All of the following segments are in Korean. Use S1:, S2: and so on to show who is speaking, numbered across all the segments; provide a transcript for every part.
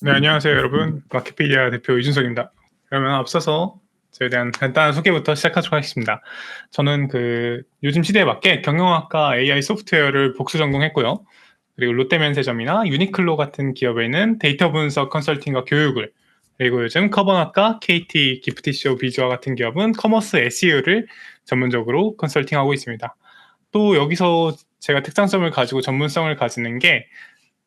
S1: 네, 안녕하세요, 여러분. 마켓피디아 대표 이준석입니다. 그러면 앞서서 저에 대한 간단한 소개부터 시작하도록 하겠습니다. 저는 요즘 시대에 맞게 경영학과 AI 소프트웨어를 복수 전공했고요. 그리고 롯데면세점이나 유니클로 같은 기업에는 데이터 분석 컨설팅과 교육을, 그리고 요즘 커버낫과 KT 기프티쇼 비주와 같은 기업은 커머스 SEO를 전문적으로 컨설팅하고 있습니다. 또 여기서 제가 특장점을 가지고 전문성을 가지는 게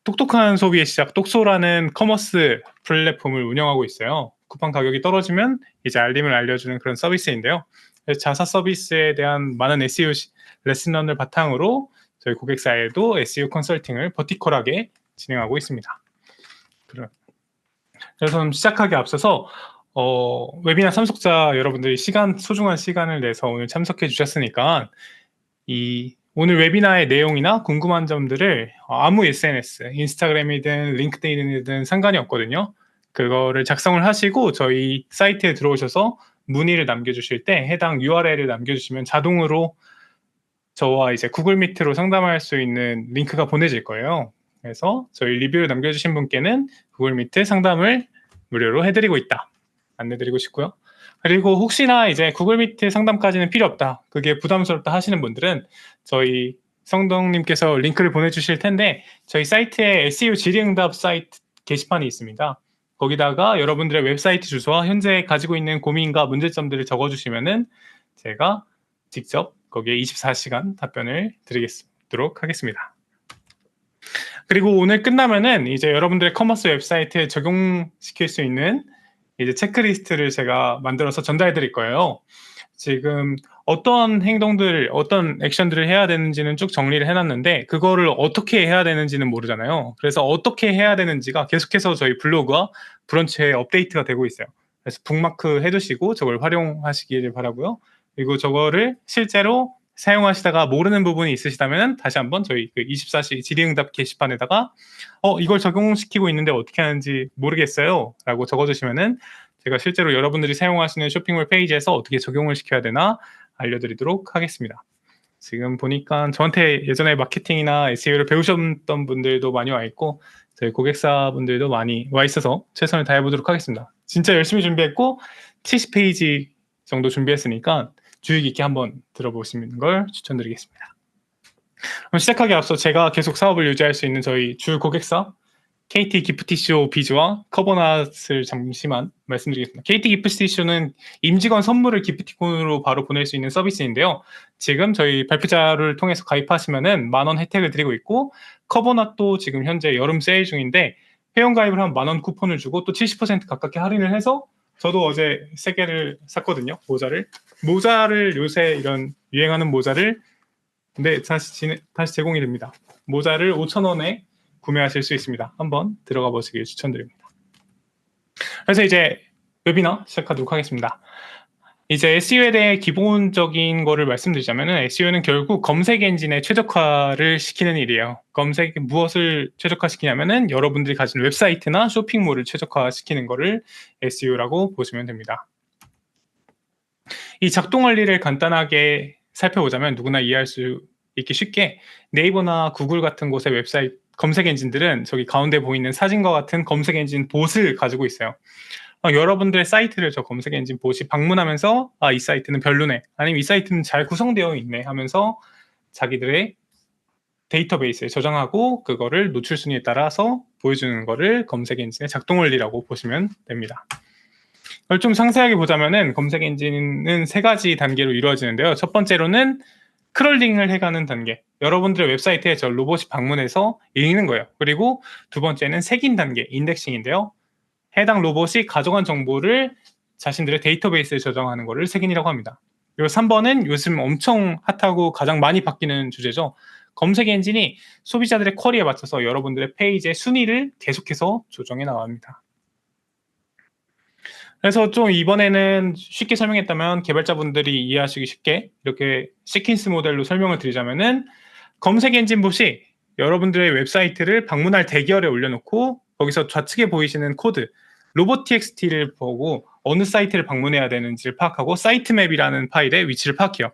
S1: 똑똑한 소비의 시작 똑소라는 커머스 플랫폼을 운영하고 있어요. 쿠팡 가격이 떨어지면 이제 알림을 알려주는 그런 서비스인데요. 자사 서비스에 대한 많은 SEO 레슨런을 바탕으로 저희 고객사에도 SEO 컨설팅을 버티컬하게 진행하고 있습니다. 그래서 시작하기 앞서서 웨비나 참석자 여러분들이 소중한 시간을 내서 오늘 참석해 주셨으니까 오늘 웨비나의 내용이나 궁금한 점들을 아무 SNS, 인스타그램이든 링크드인이든 상관이 없거든요. 그거를 작성을 하시고 저희 사이트에 들어오셔서 문의를 남겨주실 때 해당 URL을 남겨주시면 자동으로 저와 이제 구글 미트로 상담할 수 있는 링크가 보내질 거예요. 그래서 저희 리뷰를 남겨주신 분께는 구글 미트 상담을 무료로 해드리고 있다. 안내드리고 싶고요. 그리고 혹시나 이제 구글 미트 상담까지는 필요 없다. 그게 부담스럽다 하시는 분들은 저희 성동님께서 링크를 보내주실 텐데 저희 사이트에 SEO 질의응답 사이트 게시판이 있습니다. 거기다가 여러분들의 웹사이트 주소와 현재 가지고 있는 고민과 문제점들을 적어주시면은 제가 직접 거기에 24시간 답변을 드리도록 하겠습니다. 그리고 오늘 끝나면은 이제 여러분들의 커머스 웹사이트에 적용시킬 수 있는 이제 체크리스트를 제가 만들어서 전달해 드릴 거예요. 지금 어떤 행동들, 어떤 액션들을 해야 되는지는 쭉 정리를 해놨는데 그거를 어떻게 해야 되는지는 모르잖아요. 그래서 어떻게 해야 되는지가 계속해서 저희 블로그와 브런치에 업데이트가 되고 있어요. 그래서 북마크 해두시고 저걸 활용하시길 바라고요. 그리고 저거를 실제로 사용하시다가 모르는 부분이 있으시다면 다시 한번 저희 24시 질의응답 게시판에다가 이걸 적용시키고 있는데 어떻게 하는지 모르겠어요 라고 적어주시면은 제가 실제로 여러분들이 사용하시는 쇼핑몰 페이지에서 어떻게 적용을 시켜야 되나 알려드리도록 하겠습니다. 지금 보니까 저한테 예전에 마케팅이나 SEO를 배우셨던 분들도 많이 와 있고 저희 고객사분들도 많이 와 있어서 최선을 다해보도록 하겠습니다. 진짜 열심히 준비했고 70페이지 정도 준비했으니까 주의 깊게 한번 들어보시는 걸 추천드리겠습니다. 그럼 시작하기 앞서 제가 계속 사업을 유지할 수 있는 저희 주 고객사 KT 기프티쇼 비즈와 커버낫을 잠시만 말씀드리겠습니다. KT 기프티쇼는 임직원 선물을 기프티콘으로 바로 보낼 수 있는 서비스인데요. 지금 저희 발표자를 통해서 가입하시면은 10,000원 혜택을 드리고 있고 커버낫도 지금 현재 여름 세일 중인데 회원가입을 하면 10,000원 쿠폰을 주고 또 70% 가깝게 할인을 해서 저도 어제 3개를 샀거든요. 모자를 요새 이런 유행하는 모자를 다시 제공이 됩니다. 모자를 5,000원에 구매하실 수 있습니다. 한번 들어가 보시길 추천드립니다. 그래서 이제 웨비나 시작하도록 하겠습니다. 이제 SEO에 대해 기본적인 거를 말씀드리자면 SEO는 결국 검색 엔진의 최적화를 시키는 일이에요. 무엇을 최적화시키냐면은 여러분들이 가진 웹사이트나 쇼핑몰을 최적화시키는 거를 SEO라고 보시면 됩니다. 이 작동 원리를 간단하게 살펴보자면 누구나 이해할 수 있게 쉽게 네이버나 구글 같은 곳의 웹사이트 검색 엔진들은 저기 가운데 보이는 사진과 같은 검색 엔진 봇을 가지고 있어요. 여러분들의 사이트를 저 검색 엔진 봇이 방문하면서 이 사이트는 별로네 아니면 이 사이트는 잘 구성되어 있네 하면서 자기들의 데이터베이스에 저장하고 그거를 노출 순위에 따라서 보여주는 거를 검색 엔진의 작동 원리라고 보시면 됩니다. 이걸 좀 상세하게 보자면은 검색 엔진은 3가지 단계로 이루어지는데요. 첫 번째로는 크롤링을 해가는 단계. 여러분들의 웹사이트에 저 로봇이 방문해서 읽는 거예요. 그리고 두 번째는 색인 단계, 인덱싱인데요. 해당 로봇이 가져간 정보를 자신들의 데이터베이스에 저장하는 것을 색인이라고 합니다. 그리고 3번은 요즘 엄청 핫하고 가장 많이 바뀌는 주제죠. 검색 엔진이 소비자들의 쿼리에 맞춰서 여러분들의 페이지의 순위를 계속해서 조정해 나갑니다. 그래서 좀 이번에는 쉽게 설명했다면 개발자분들이 이해하시기 쉽게 이렇게 시퀀스 모델로 설명을 드리자면은 검색 엔진 봇이 여러분들의 웹사이트를 방문할 대기열에 올려놓고 거기서 좌측에 보이시는 코드 로봇txt를 보고 어느 사이트를 방문해야 되는지를 파악하고 사이트맵이라는 파일의 위치를 파악해요.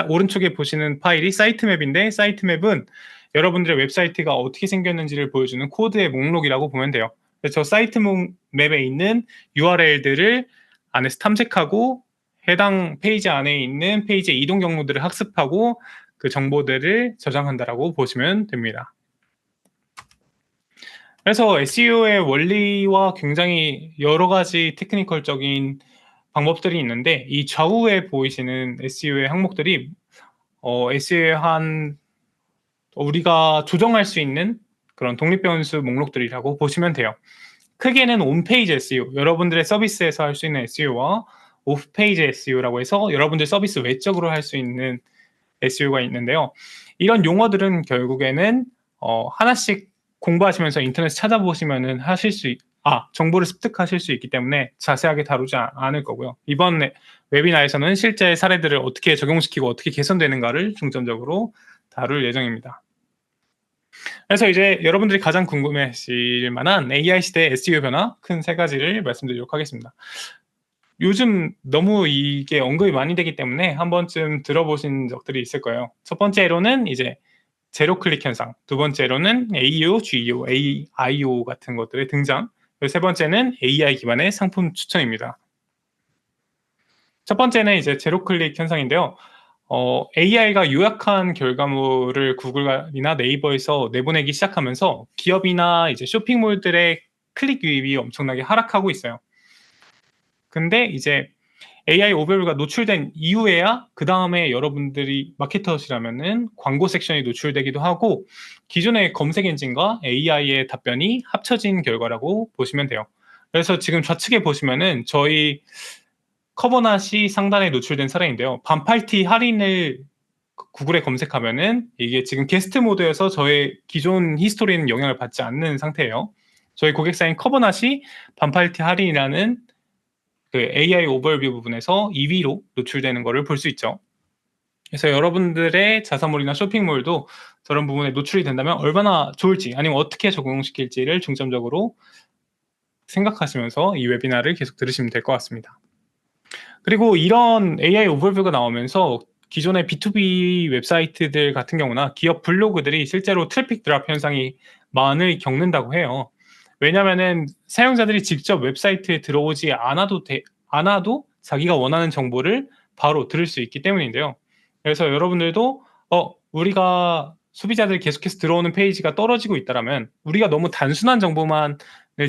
S1: 오른쪽에 보시는 파일이 사이트맵인데 사이트맵은 여러분들의 웹사이트가 어떻게 생겼는지를 보여주는 코드의 목록이라고 보면 돼요. 저 사이트 맵에 있는 URL들을 안에서 탐색하고 해당 페이지 안에 있는 페이지의 이동 경로들을 학습하고 그 정보들을 저장한다라고 보시면 됩니다. 그래서 SEO의 원리와 굉장히 여러 가지 테크니컬적인 방법들이 있는데 이 좌우에 보이시는 SEO의 항목들이 SEO의 우리가 조정할 수 있는 그런 독립변수 목록들이라고 보시면 돼요. 크게는 온페이지 SEO, 여러분들의 서비스에서 할 수 있는 SEO와 오프페이지 SEO라고 해서 여러분들 서비스 외적으로 할 수 있는 SEO가 있는데요. 이런 용어들은 결국에는 하나씩 공부하시면서 인터넷 찾아보시면은 정보를 습득하실 수 있기 때문에 자세하게 다루지 않을 거고요. 이번 웨비나에서는 실제 사례들을 어떻게 적용시키고 어떻게 개선되는가를 중점적으로 다룰 예정입니다. 그래서 이제 여러분들이 가장 궁금해하실 만한 AI 시대 SEO 변화 큰 세 가지를 말씀드리도록 하겠습니다. 요즘 너무 이게 언급이 많이 되기 때문에 한 번쯤 들어보신 적들이 있을 거예요. 첫 번째로는 이제 제로 클릭 현상, 두 번째로는 AEO, GEO, AIO 같은 것들의 등장, 그리고 세 번째는 AI 기반의 상품 추천입니다. 첫 번째는 이제 제로 클릭 현상인데요. AI가 요약한 결과물을 구글이나 네이버에서 내보내기 시작하면서 기업이나 이제 쇼핑몰들의 클릭 유입이 엄청나게 하락하고 있어요. 근데 이제 AI 오버뷰가 노출된 이후에야 그 다음에 여러분들이 마케터시라면은 광고 섹션이 노출되기도 하고 기존의 검색 엔진과 AI의 답변이 합쳐진 결과라고 보시면 돼요. 그래서 지금 좌측에 보시면은 저희 커버낫이 상단에 노출된 사례인데요. 반팔티 할인을 구글에 검색하면은 이게 지금 게스트 모드여서 저의 기존 히스토리는 영향을 받지 않는 상태예요. 저희 고객사인 커버낫이 반팔티 할인이라는 그 AI 오버뷰 부분에서 2위로 노출되는 것을 볼 수 있죠. 그래서 여러분들의 자사몰이나 쇼핑몰도 저런 부분에 노출이 된다면 얼마나 좋을지 아니면 어떻게 적용시킬지를 중점적으로 생각하시면서 이 웨비나를 계속 들으시면 될 것 같습니다. 그리고 이런 AI 오버뷰가 나오면서 기존의 B2B 웹사이트들 같은 경우나 기업 블로그들이 실제로 트래픽 드랍 현상이 많이 겪는다고 해요. 왜냐면은 사용자들이 직접 웹사이트에 들어오지 않아도 자기가 원하는 정보를 바로 들을 수 있기 때문인데요. 그래서 여러분들도 우리가 소비자들이 계속해서 들어오는 페이지가 떨어지고 있다라면 우리가 너무 단순한 정보만을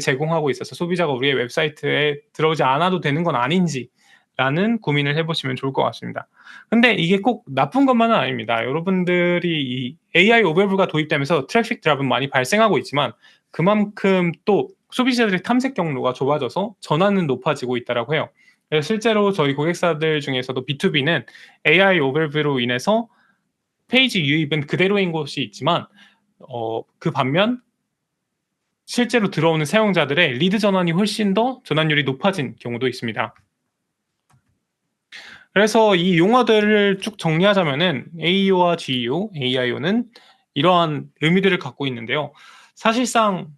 S1: 제공하고 있어서 소비자가 우리의 웹사이트에 들어오지 않아도 되는 건 아닌지라는 고민을 해보시면 좋을 것 같습니다. 근데 이게 꼭 나쁜 것만은 아닙니다. 여러분들이 이 AI 오버뷰가 도입되면서 트래픽 드랍은 많이 발생하고 있지만 그만큼 또 소비자들의 탐색 경로가 좁아져서 전환은 높아지고 있다라고 해요. 그래서 실제로 저희 고객사들 중에서도 B2B는 AI 오버뷰로 인해서 페이지 유입은 그대로인 곳이 있지만 그 반면 실제로 들어오는 사용자들의 리드 전환이 훨씬 더 전환율이 높아진 경우도 있습니다. 그래서 이 용어들을 쭉 정리하자면은 AEO와 GEO, AIO는 이러한 의미들을 갖고 있는데요. 사실상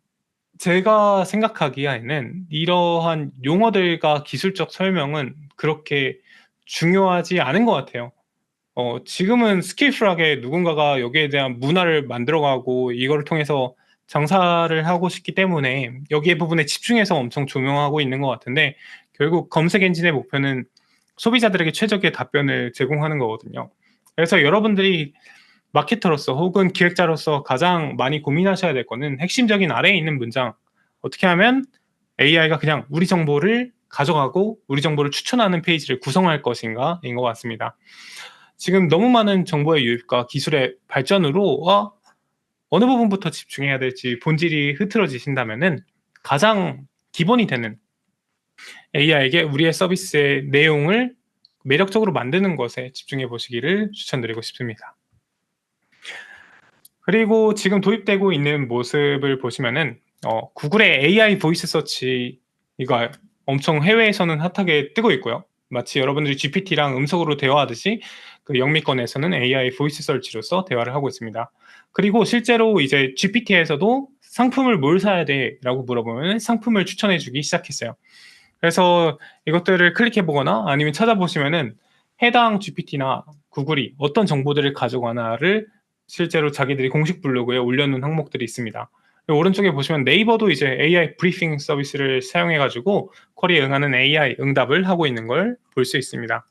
S1: 제가 생각하기에는 이러한 용어들과 기술적 설명은 그렇게 중요하지 않은 것 같아요. 지금은 스킬풀하게 누군가가 여기에 대한 문화를 만들어가고 이거를 통해서 장사를 하고 싶기 때문에 여기에 부분에 집중해서 엄청 조명하고 있는 것 같은데 결국 검색 엔진의 목표는 소비자들에게 최적의 답변을 제공하는 거거든요. 그래서 여러분들이 마케터로서 혹은 기획자로서 가장 많이 고민하셔야 될 거는 핵심적인 아래에 있는 문장 어떻게 하면 AI가 그냥 우리 정보를 가져가고 우리 정보를 추천하는 페이지를 구성할 것인가인 것 같습니다. 지금 너무 많은 정보의 유입과 기술의 발전으로 어느 부분부터 집중해야 될지 본질이 흐트러지신다면은 가장 기본이 되는 AI에게 우리의 서비스의 내용을 매력적으로 만드는 것에 집중해 보시기를 추천드리고 싶습니다. 그리고 지금 도입되고 있는 모습을 보시면은 구글의 AI 보이스 서치 이거 엄청 해외에서는 핫하게 뜨고 있고요. 마치 여러분들이 GPT랑 음성으로 대화하듯이 그 영미권에서는 AI 보이스 서치로서 대화를 하고 있습니다. 그리고 실제로 이제 GPT에서도 상품을 뭘 사야 돼라고 물어보면 상품을 추천해 주기 시작했어요. 그래서 이것들을 클릭해 보거나 아니면 찾아보시면은 해당 GPT나 구글이 어떤 정보들을 가져가나를 실제로 자기들이 공식 블로그에 올려놓은 항목들이 있습니다. 오른쪽에 보시면 네이버도 이제 AI 브리핑 서비스를 사용해 가지고 쿼리에 응하는 AI 응답을 하고 있는 걸 볼 수 있습니다.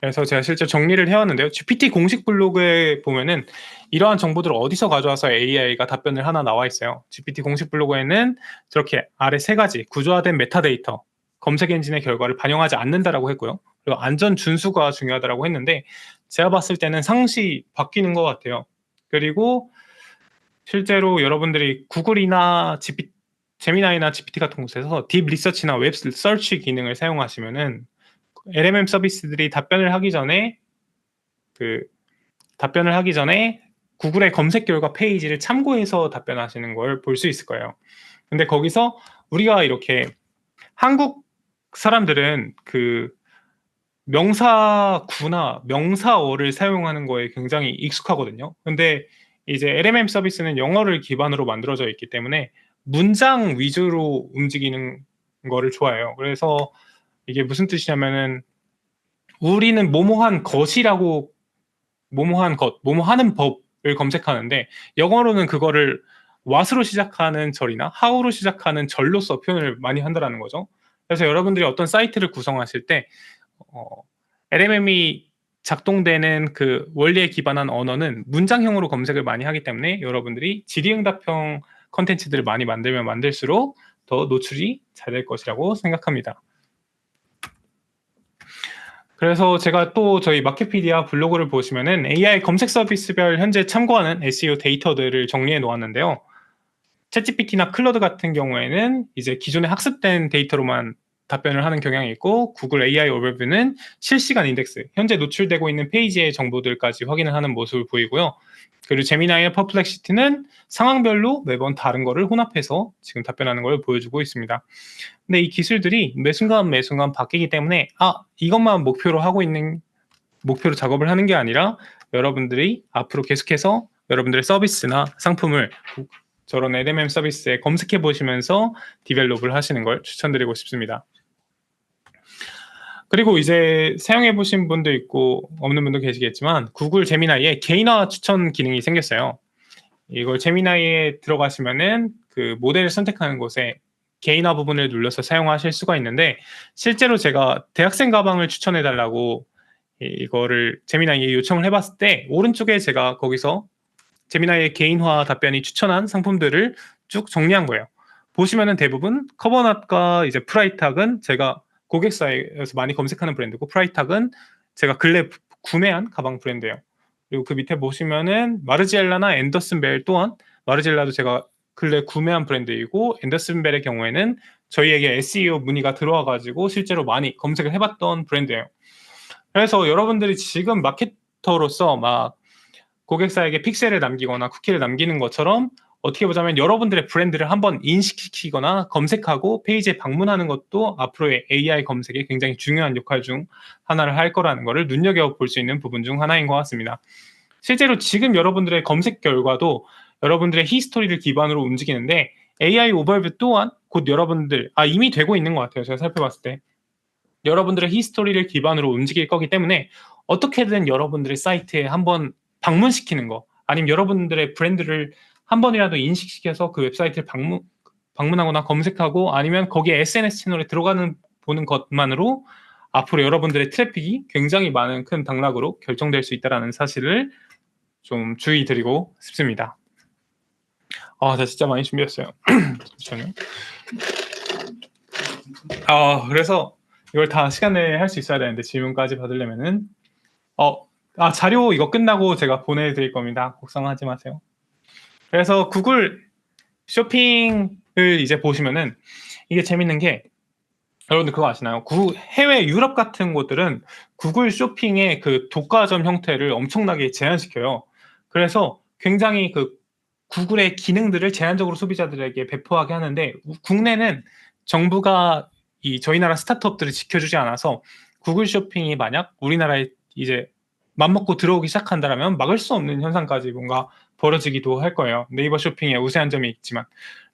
S1: 그래서 제가 실제 정리를 해 왔는데요. GPT 공식 블로그에 보면은 이러한 정보들을 어디서 가져와서 AI가 답변을 하나 나와 있어요. GPT 공식 블로그에는 저렇게 아래 3가지 구조화된 메타데이터, 검색 엔진의 결과를 반영하지 않는다라고 했고요. 그리고 안전 준수가 중요하다라고 했는데 제가 봤을 때는 상시 바뀌는 것 같아요. 그리고 실제로 여러분들이 구글이나 제미나이나 GPT 같은 곳에서 딥 리서치나 웹 서치 기능을 사용하시면은 LMM 서비스들이 답변을 하기 전에 구글의 검색 결과 페이지를 참고해서 답변하시는 걸 볼 수 있을 거예요. 근데 거기서 우리가 이렇게 한국 사람들은 명사구나 명사어를 사용하는 거에 굉장히 익숙하거든요. 근데 이제 LMM 서비스는 영어를 기반으로 만들어져 있기 때문에 문장 위주로 움직이는 거를 좋아해요. 그래서 이게 무슨 뜻이냐면은 우리는 뭐뭐한 것이라고 뭐뭐한 것, 뭐뭐하는 법을 검색하는데 영어로는 그거를 what으로 시작하는 절이나 how로 시작하는 절로서 표현을 많이 한다라는 거죠. 그래서 여러분들이 어떤 사이트를 구성하실 때 LMM이 작동되는 그 원리에 기반한 언어는 문장형으로 검색을 많이 하기 때문에 여러분들이 질의응답형 컨텐츠들을 많이 만들면 만들수록 더 노출이 잘 될 것이라고 생각합니다. 그래서 제가 또 저희 마켓피디아 블로그를 보시면은 AI 검색 서비스별 현재 참고하는 SEO 데이터들을 정리해 놓았는데요. 챗GPT나 클로드 같은 경우에는 이제 기존에 학습된 데이터로만 답변을 하는 경향이 있고 구글 AI 오버뷰는 실시간 인덱스, 현재 노출되고 있는 페이지의 정보들까지 확인을 하는 모습을 보이고요. 그리고 제미나이의 퍼플렉시티는 상황별로 매번 다른 거를 혼합해서 지금 답변하는 걸 보여주고 있습니다. 근데 이 기술들이 매순간 바뀌기 때문에 이것만 목표로 작업을 하는 게 아니라 여러분들이 앞으로 계속해서 여러분들의 서비스나 상품을 저런 LMM 서비스에 검색해 보시면서 디벨롭을 하시는 걸 추천드리고 싶습니다. 그리고 이제 사용해 보신 분도 있고 없는 분도 계시겠지만 구글 제미나이에 개인화 추천 기능이 생겼어요. 이걸 제미나이에 들어가시면은 그 모델을 선택하는 곳에 개인화 부분을 눌러서 사용하실 수가 있는데 실제로 제가 대학생 가방을 추천해 달라고 이거를 제미나이에 요청을 해봤을 때 오른쪽에 제가 거기서 제미나이의 개인화 답변이 추천한 상품들을 쭉 정리한 거예요. 보시면은 대부분 커버낫과 이제 프라이탁은 제가 고객사에서 많이 검색하는 브랜드고 프라이탁은 제가 근래 구매한 가방 브랜드예요. 그리고 그 밑에 보시면은 마르지엘라나 앤더슨 벨 또한 마르지엘라도 제가 근래 구매한 브랜드이고 앤더슨 벨의 경우에는 저희에게 SEO 문의가 들어와 가지고 실제로 많이 검색을 해봤던 브랜드예요. 그래서 여러분들이 지금 마케터로서 막 고객사에게 픽셀을 남기거나 쿠키를 남기는 것처럼 어떻게 보자면 여러분들의 브랜드를 한번 인식시키거나 검색하고 페이지에 방문하는 것도 앞으로의 AI 검색에 굉장히 중요한 역할 중 하나를 할 거라는 것을 눈여겨볼 수 있는 부분 중 하나인 것 같습니다. 실제로 지금 여러분들의 검색 결과도 여러분들의 히스토리를 기반으로 움직이는데 AI 오버뷰 또한 곧 여러분들 이미 되고 있는 것 같아요. 제가 살펴봤을 때 여러분들의 히스토리를 기반으로 움직일 거기 때문에 어떻게든 여러분들의 사이트에 한번 방문시키는 거 아니면 여러분들의 브랜드를 한 번이라도 인식시켜서 그 웹사이트를 방문하거나 검색하고 아니면 거기에 SNS 채널에 보는 것만으로 앞으로 여러분들의 트래픽이 굉장히 많은 큰 당락으로 결정될 수 있다는 사실을 좀 주의 드리고 싶습니다. 나 진짜 많이 준비했어요. 잠시만요. 그래서 이걸 다 시간 내에 할 수 있어야 되는데 질문까지 받으려면은 자료 이거 끝나고 제가 보내드릴 겁니다. 걱정하지 마세요. 그래서 구글 쇼핑을 이제 보시면은 이게 재밌는 게 여러분들 그거 아시나요? 해외 유럽 같은 곳들은 구글 쇼핑의 그 독과점 형태를 엄청나게 제한시켜요. 그래서 굉장히 그 구글의 기능들을 제한적으로 소비자들에게 배포하게 하는데 국내는 정부가 저희 나라 스타트업들을 지켜주지 않아서 구글 쇼핑이 만약 우리나라에 이제 맘먹고 들어오기 시작한다면 막을 수 없는 현상까지 뭔가 벌어지기도 할 거예요. 네이버 쇼핑에 우세한 점이 있지만.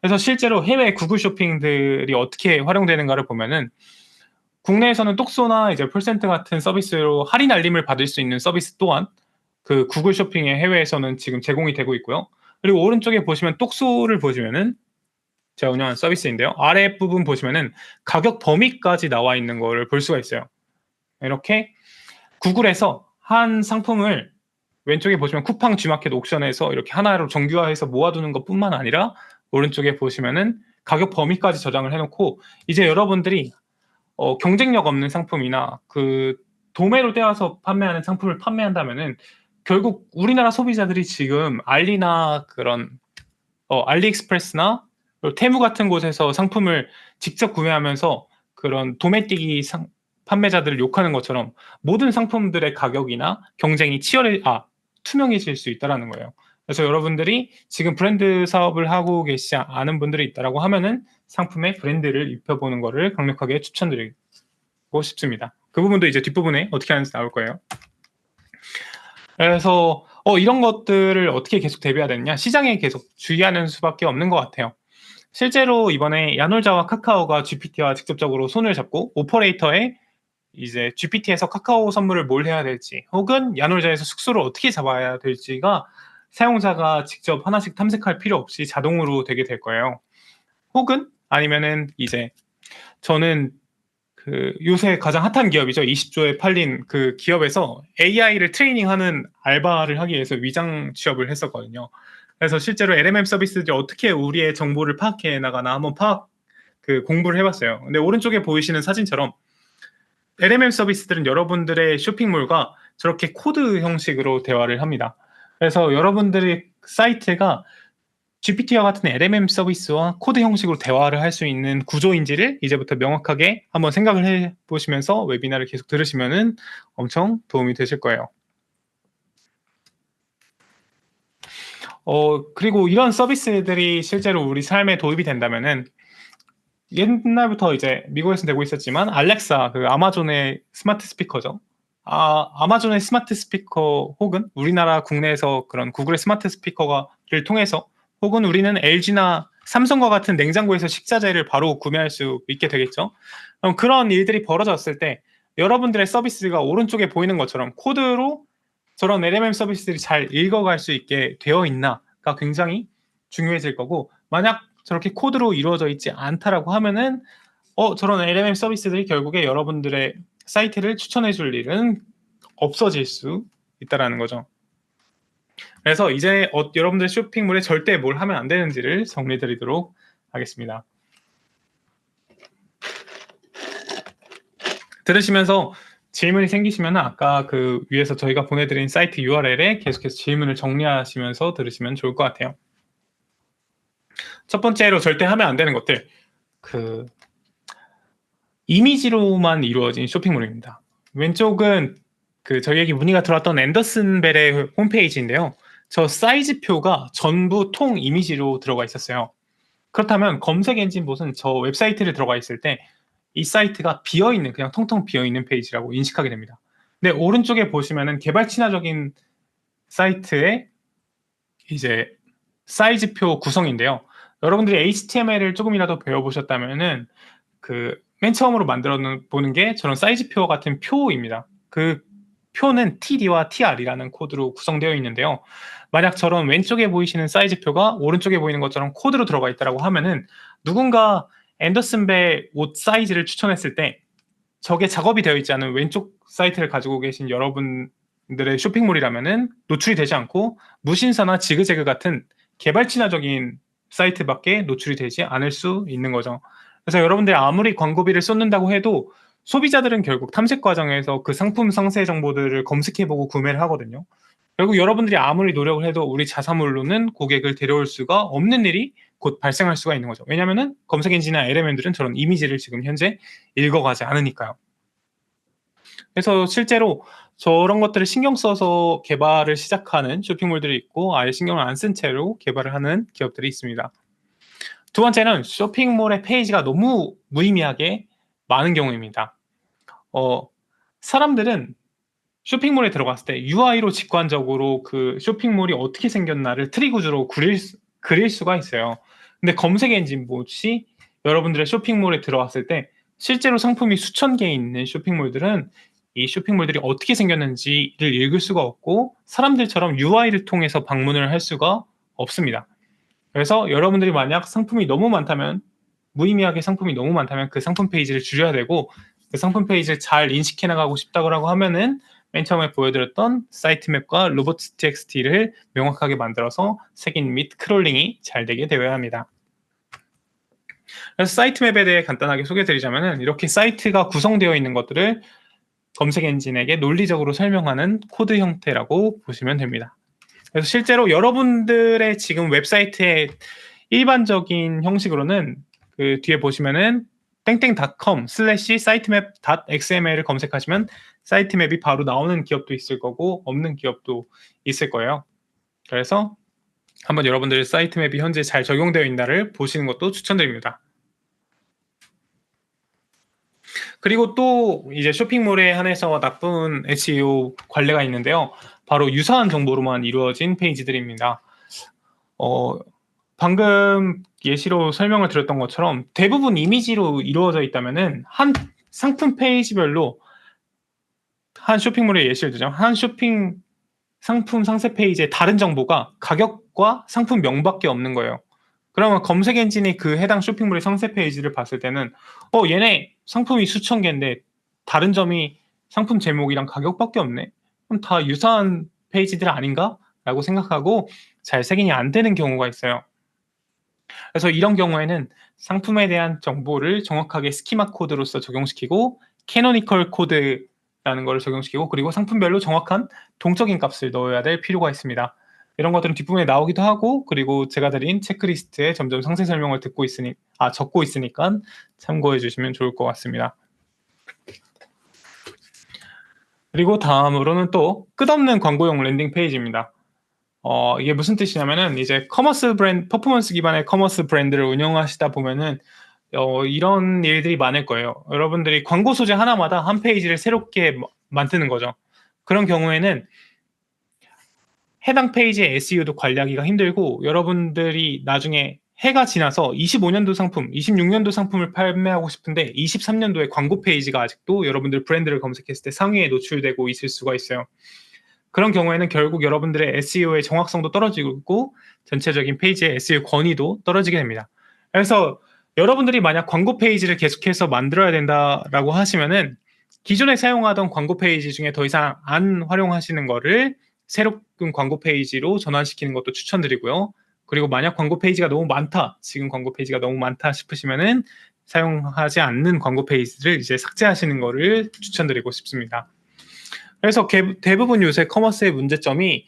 S1: 그래서 실제로 해외 구글 쇼핑들이 어떻게 활용되는가를 보면은 국내에서는 똑소나 이제 펄센트 같은 서비스로 할인 알림을 받을 수 있는 서비스 또한 그 구글 쇼핑의 해외에서는 지금 제공이 되고 있고요. 그리고 오른쪽에 보시면 똑소를 보시면은 제가 운영하는 서비스인데요. 아랫부분 보시면은 가격 범위까지 나와 있는 거를 볼 수가 있어요. 이렇게 구글에서 한 상품을 왼쪽에 보시면 쿠팡 G마켓 옥션에서 이렇게 하나로 정규화해서 모아두는 것뿐만 아니라 오른쪽에 보시면은 가격 범위까지 저장을 해놓고 이제 여러분들이 경쟁력 없는 상품이나 그 도매로 떼어서 판매하는 상품을 판매한다면은 결국 우리나라 소비자들이 지금 알리나 그런 알리익스프레스나 테무 같은 곳에서 상품을 직접 구매하면서 그런 도매띠기 판매자들을 욕하는 것처럼 모든 상품들의 가격이나 경쟁이 투명해질 수 있다라는 거예요. 그래서 여러분들이 지금 브랜드 사업을 하고 계시지 않은 분들이 있다라고 하면은 상품의 브랜드를 입혀보는 것을 강력하게 추천드리고 싶습니다. 그 부분도 이제 뒷부분에 어떻게 하는지 나올 거예요. 그래서 이런 것들을 어떻게 계속 대비해야 되느냐, 시장에 계속 주의하는 수밖에 없는 것 같아요. 실제로 이번에 야놀자와 카카오가 GPT와 직접적으로 손을 잡고 오퍼레이터에 이제 GPT에서 카카오 선물을 뭘 해야 될지 혹은 야놀자에서 숙소를 어떻게 잡아야 될지가 사용자가 직접 하나씩 탐색할 필요 없이 자동으로 되게 될 거예요. 혹은 아니면은 이제 저는 그 요새 가장 핫한 기업이죠. 20조에 팔린 그 기업에서 AI를 트레이닝하는 알바를 하기 위해서 위장 취업을 했었거든요. 그래서 실제로 LMM 서비스들이 어떻게 우리의 정보를 파악해 나가나 한번 공부를 해봤어요. 근데 오른쪽에 보이시는 사진처럼 LMM 서비스들은 여러분들의 쇼핑몰과 저렇게 코드 형식으로 대화를 합니다. 그래서 여러분들의 사이트가 GPT와 같은 LMM 서비스와 코드 형식으로 대화를 할 수 있는 구조인지를 이제부터 명확하게 한번 생각을 해보시면서 웨비나를 계속 들으시면은 엄청 도움이 되실 거예요. 그리고 이런 서비스들이 실제로 우리 삶에 도입이 된다면은 옛날부터 이제 미국에서 되고 있었지만 알렉사, 그 아마존의 스마트 스피커죠. 아마존의 스마트 스피커 혹은 우리나라 국내에서 그런 구글의 스마트 스피커를 통해서 혹은 우리는 LG나 삼성과 같은 냉장고에서 식자재를 바로 구매할 수 있게 되겠죠. 그럼 그런 일들이 벌어졌을 때 여러분들의 서비스가 오른쪽에 보이는 것처럼 코드로 저런 LMM 서비스들이 잘 읽어갈 수 있게 되어 있나가 굉장히 중요해질 거고, 만약 저렇게 코드로 이루어져 있지 않다라고 하면은 저런 LMM 서비스들이 결국에 여러분들의 사이트를 추천해 줄 일은 없어질 수 있다라는 거죠. 그래서 이제 여러분들 쇼핑몰에 절대 뭘 하면 안 되는지를 정리해 드리도록 하겠습니다. 들으시면서 질문이 생기시면 아까 그 위에서 저희가 보내드린 사이트 URL에 계속해서 질문을 정리하시면서 들으시면 좋을 것 같아요. 첫 번째로 절대 하면 안 되는 것들, 그 이미지로만 이루어진 쇼핑몰입니다. 왼쪽은 그 저희에게 문의가 들어왔던 앤더슨 벨의 홈페이지인데요. 저 사이즈표가 전부 통 이미지로 들어가 있었어요. 그렇다면 검색 엔진 봇은 저 웹사이트를 들어가 있을 때 이 사이트가 비어있는, 그냥 텅텅 비어있는 페이지라고 인식하게 됩니다. 근데 오른쪽에 보시면은 개발 친화적인 사이트의 이제 사이즈표 구성인데요. 여러분들이 HTML을 조금이라도 배워보셨다면은 그 맨 처음으로 만들어 보는 게 저런 사이즈표 같은 표입니다. 그 표는 TD와 TR이라는 코드로 구성되어 있는데요. 만약 저런 왼쪽에 보이시는 사이즈표가 오른쪽에 보이는 것처럼 코드로 들어가 있다고 하면은 누군가 앤더슨 벨 옷 사이즈를 추천했을 때 저게 작업이 되어 있지 않은 왼쪽 사이트를 가지고 계신 여러분들의 쇼핑몰이라면은 노출이 되지 않고 무신사나 지그재그 같은 개발 친화적인 사이트밖에 노출이 되지 않을 수 있는 거죠. 그래서 여러분들이 아무리 광고비를 쏟는다고 해도 소비자들은 결국 탐색 과정에서 그 상품 상세 정보들을 검색해보고 구매를 하거든요. 결국 여러분들이 아무리 노력을 해도 우리 자사몰로는 고객을 데려올 수가 없는 일이 곧 발생할 수가 있는 거죠. 왜냐하면은 검색 엔진이나 LMM들은 저런 이미지를 지금 현재 읽어가지 않으니까요. 그래서 실제로 저런 것들을 신경 써서 개발을 시작하는 쇼핑몰들이 있고 아예 신경을 안 쓴 채로 개발을 하는 기업들이 있습니다. 두 번째는 쇼핑몰의 페이지가 너무 무의미하게 많은 경우입니다. 사람들은 쇼핑몰에 들어갔을 때 UI로 직관적으로 그 쇼핑몰이 어떻게 생겼나를 트리 구조로 그릴 수가 있어요. 근데 검색 엔진 봇이 여러분들의 쇼핑몰에 들어왔을 때 실제로 상품이 수천 개 있는 쇼핑몰들은 이 쇼핑몰들이 어떻게 생겼는지를 읽을 수가 없고 사람들처럼 UI를 통해서 방문을 할 수가 없습니다. 그래서 여러분들이 만약 상품이 너무 많다면, 무의미하게 상품이 너무 많다면 그 상품 페이지를 줄여야 되고, 그 상품 페이지를 잘 인식해 나가고 싶다고 하면은 맨 처음에 보여드렸던 사이트맵과 robots.txt를 명확하게 만들어서 색인 및 크롤링이 잘 되게 되어야 합니다. 그래서 사이트맵에 대해 간단하게 소개드리자면은 이렇게 사이트가 구성되어 있는 것들을 검색 엔진에게 논리적으로 설명하는 코드 형태라고 보시면 됩니다. 그래서 실제로 여러분들의 지금 웹사이트의 일반적인 형식으로는 그 뒤에 보시면은 땡땡.com/sitemap.xml을 검색하시면 사이트맵이 바로 나오는 기업도 있을 거고 없는 기업도 있을 거예요. 그래서 한번 여러분들 사이트맵이 현재 잘 적용되어 있나를 보시는 것도 추천드립니다. 그리고 또 이제 쇼핑몰에 한해서 나쁜 SEO 관례가 있는데요. 바로 유사한 정보로만 이루어진 페이지들입니다. 방금 예시로 설명을 드렸던 것처럼 대부분 이미지로 이루어져 있다면은 한 상품 페이지별로 한 쇼핑몰의 예시를 들자면 한 쇼핑 상품 상세 페이지에 다른 정보가 가격과 상품명밖에 없는 거예요. 그러면 검색 엔진이 그 해당 쇼핑몰의 상세 페이지를 봤을 때는 얘네 상품이 수천 개인데 다른 점이 상품 제목이랑 가격밖에 없네. 그럼 다 유사한 페이지들 아닌가? 라고 생각하고 잘 색인이 안 되는 경우가 있어요. 그래서 이런 경우에는 상품에 대한 정보를 정확하게 스키마 코드로서 적용시키고 캐노니컬 코드라는 걸 적용시키고 그리고 상품별로 정확한 동적인 값을 넣어야 될 필요가 있습니다. 이런 것들은 뒷부분에 나오기도 하고 그리고 제가 드린 체크리스트에 점점 상세 설명을 적고 있으니까 참고해 주시면 좋을 것 같습니다. 그리고 다음으로는 또 끝없는 광고용 랜딩 페이지입니다. 이게 무슨 뜻이냐면은 이제 퍼포먼스 기반의 커머스 브랜드를 운영하시다 보면은 이런 일들이 많을 거예요. 여러분들이 광고 소재 하나마다 한 페이지를 새롭게 만드는 거죠. 그런 경우에는 해당 페이지의 SEO도 관리하기가 힘들고 여러분들이 나중에 해가 지나서 25년도 상품, 26년도 상품을 판매하고 싶은데 23년도에 광고 페이지가 아직도 여러분들 브랜드를 검색했을 때 상위에 노출되고 있을 수가 있어요. 그런 경우에는 결국 여러분들의 SEO의 정확성도 떨어지고 전체적인 페이지의 SEO 권위도 떨어지게 됩니다. 그래서 여러분들이 만약 광고 페이지를 계속해서 만들어야 된다라고 하시면은 기존에 사용하던 광고 페이지 중에 더 이상 안 활용하시는 거를 새로운 광고 페이지로 전환시키는 것도 추천드리고요. 그리고 만약 광고 페이지가 너무 많다, 지금 광고 페이지가 너무 많다 싶으시면은 사용하지 않는 광고 페이지를 이제 삭제하시는 거를 추천드리고 싶습니다. 그래서 대부분 요새 커머스의 문제점이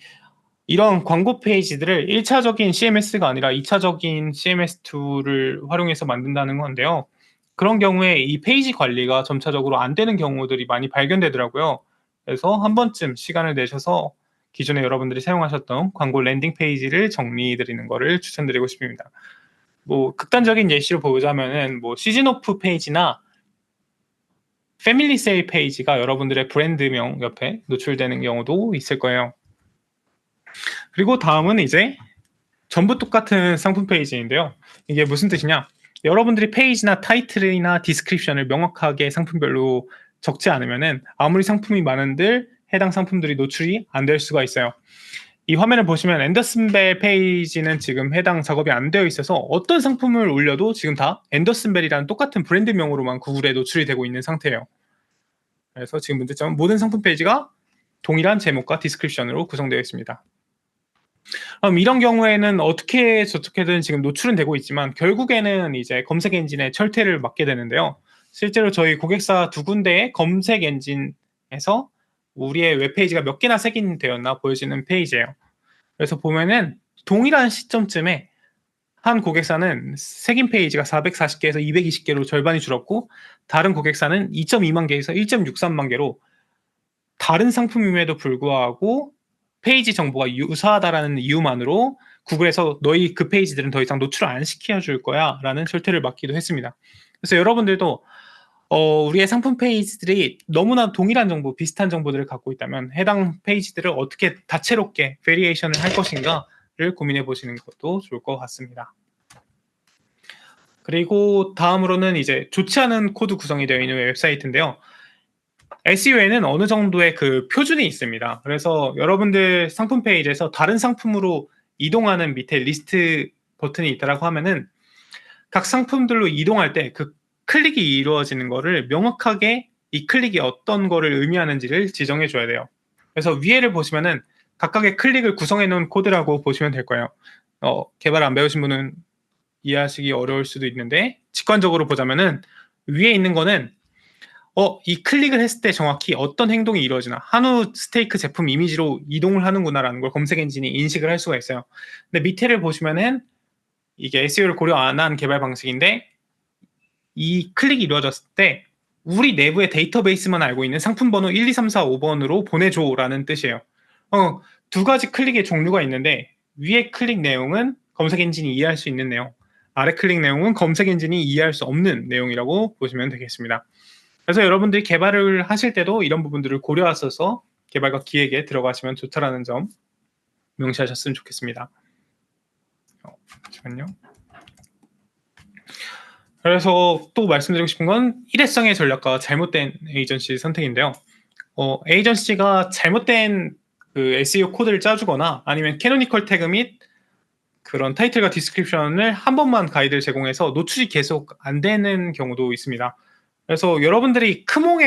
S1: 이런 광고 페이지들을 1차적인 CMS가 아니라 2차적인 CMS 툴을 활용해서 만든다는 건데요. 그런 경우에 이 페이지 관리가 점차적으로 안 되는 경우들이 많이 발견되더라고요. 그래서 한 번쯤 시간을 내셔서 기존에 여러분들이 사용하셨던 광고 랜딩 페이지를 정리해 드리는 거를 추천드리고 싶습니다. 극단적인 예시로 보자면은 시즌 오프 페이지나 패밀리 세일 페이지가 여러분들의 브랜드명 옆에 노출되는 경우도 있을 거예요. 그리고 다음은 이제 전부 똑같은 상품 페이지인데요. 이게 무슨 뜻이냐? 여러분들이 페이지나 타이틀이나 디스크립션을 명확하게 상품별로 적지 않으면은 아무리 상품이 많은들 해당 상품들이 노출이 안 될 수가 있어요. 이 화면을 보시면 앤더슨 벨 페이지는 지금 해당 작업이 안 되어 있어서 어떤 상품을 올려도 지금 다 앤더슨 벨이라는 똑같은 브랜드명으로만 구글에 노출이 되고 있는 상태예요. 그래서 지금 문제점은 모든 상품 페이지가 동일한 제목과 디스크립션으로 구성되어 있습니다. 이런 경우에는 어떻게 저떻게든 지금 노출은 되고 있지만 결국에는 이제 검색 엔진의 철퇴를 맞게 되는데요. 실제로 저희 고객사 두 군데의 검색 엔진에서 우리의 웹페이지가 몇 개나 색인되었나 보여지는 페이지예요. 그래서 보면은 동일한 시점쯤에 한 고객사는 색인 페이지가 440개에서 220개로 절반이 줄었고 다른 고객사는 2.2만 개에서 1.63만 개로 다른 상품임에도 불구하고 페이지 정보가 유사하다라는 이유만으로 구글에서 너희 그 페이지들은 더 이상 노출을 안 시켜줄 거야 라는 철퇴를 맞기도 했습니다. 그래서 여러분들도 우리의 상품 페이지들이 너무나 동일한 정보, 비슷한 정보들을 갖고 있다면 해당 페이지들을 어떻게 다채롭게 베리에이션을 할 것인가를 고민해 보시는 것도 좋을 것 같습니다. 그리고 다음으로는 이제 좋지 않은 코드 구성이 되어 있는 웹사이트인데요. SEO에는 어느 정도의 그 표준이 있습니다. 그래서 여러분들 상품 페이지에서 다른 상품으로 이동하는 밑에 리스트 버튼이 있다라고 하면은 각 상품들로 이동할 때 그 클릭이 이루어지는 거를 명확하게 이 클릭이 어떤 거를 의미하는지를 지정해 줘야 돼요. 그래서 위에를 보시면은 각각의 클릭을 구성해 놓은 코드라고 보시면 될 거예요. 개발 안 배우신 분은 이해하시기 어려울 수도 있는데 직관적으로 보자면은 위에 있는 거는 이 클릭을 했을 때 정확히 어떤 행동이 이루어지나 한우 스테이크 제품 이미지로 이동을 하는구나라는 걸 검색 엔진이 인식을 할 수가 있어요. 근데 밑에를 보시면은 이게 SEO를 고려 안 한 개발 방식인데 이 클릭이 이루어졌을 때 우리 내부의 데이터베이스만 알고 있는 상품 번호 1, 2, 3, 4, 5번으로 보내줘라는 뜻이에요. 두 가지 클릭의 종류가 있는데 위에 클릭 내용은 검색 엔진이 이해할 수 있는 내용, 아래 클릭 내용은 검색 엔진이 이해할 수 없는 내용이라고 보시면 되겠습니다. 그래서 여러분들이 개발을 하실 때도 이런 부분들을 고려하셔서 개발과 기획에 들어가시면 좋다라는 점 명시하셨으면 좋겠습니다. 잠시만요. 그래서 또 말씀드리고 싶은 건 일회성의 전략과 잘못된 에이전시 선택인데요. 에이전시가 잘못된 그 SEO 코드를 짜주거나 아니면 캐노니컬 태그 및 그런 타이틀과 디스크립션을 한 번만 가이드를 제공해서 노출이 계속 안 되는 경우도 있습니다. 그래서 여러분들이 크몽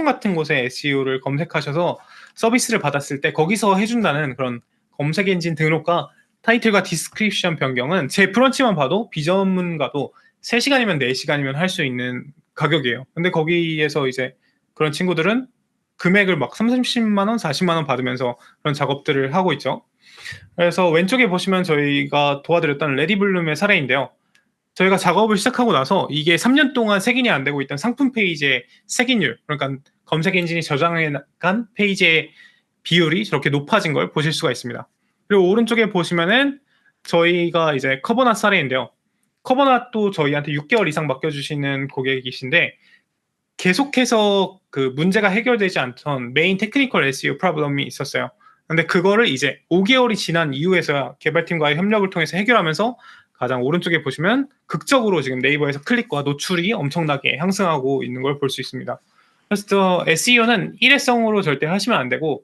S1: 같은 곳에 SEO를 검색하셔서 서비스를 받았을 때 거기서 해준다는 그런 검색 엔진 등록과 타이틀과 디스크립션 변경은 제 브런치만 봐도 비전문가도 3시간이면 4시간이면 할 수 있는 가격이에요. 근데 거기에서 이제 그런 친구들은 금액을 막 30만 원, 40만 원 받으면서 그런 작업들을 하고 있죠. 그래서 왼쪽에 보시면 저희가 도와드렸던 레디블룸의 사례인데요. 저희가 작업을 시작하고 나서 이게 3년 동안 색인이 안 되고 있던 상품 페이지의 색인율, 그러니까 검색 엔진이 저장해 간 페이지의 비율이 저렇게 높아진 걸 보실 수가 있습니다. 그리고 오른쪽에 보시면은 저희가 이제 커버낫 사례인데요. 커버낫도 저희한테 6개월 이상 맡겨주시는 고객이신데 계속해서 그 문제가 해결되지 않던 메인 테크니컬 SEO 프로블럼이 있었어요. 근데 그거를 이제 5개월이 지난 이후에서야 개발팀과의 협력을 통해서 해결하면서 가장 오른쪽에 보시면 극적으로 지금 네이버에서 클릭과 노출이 엄청나게 향상하고 있는 걸 볼 수 있습니다. 그래서 SEO는 일회성으로 절대 하시면 안 되고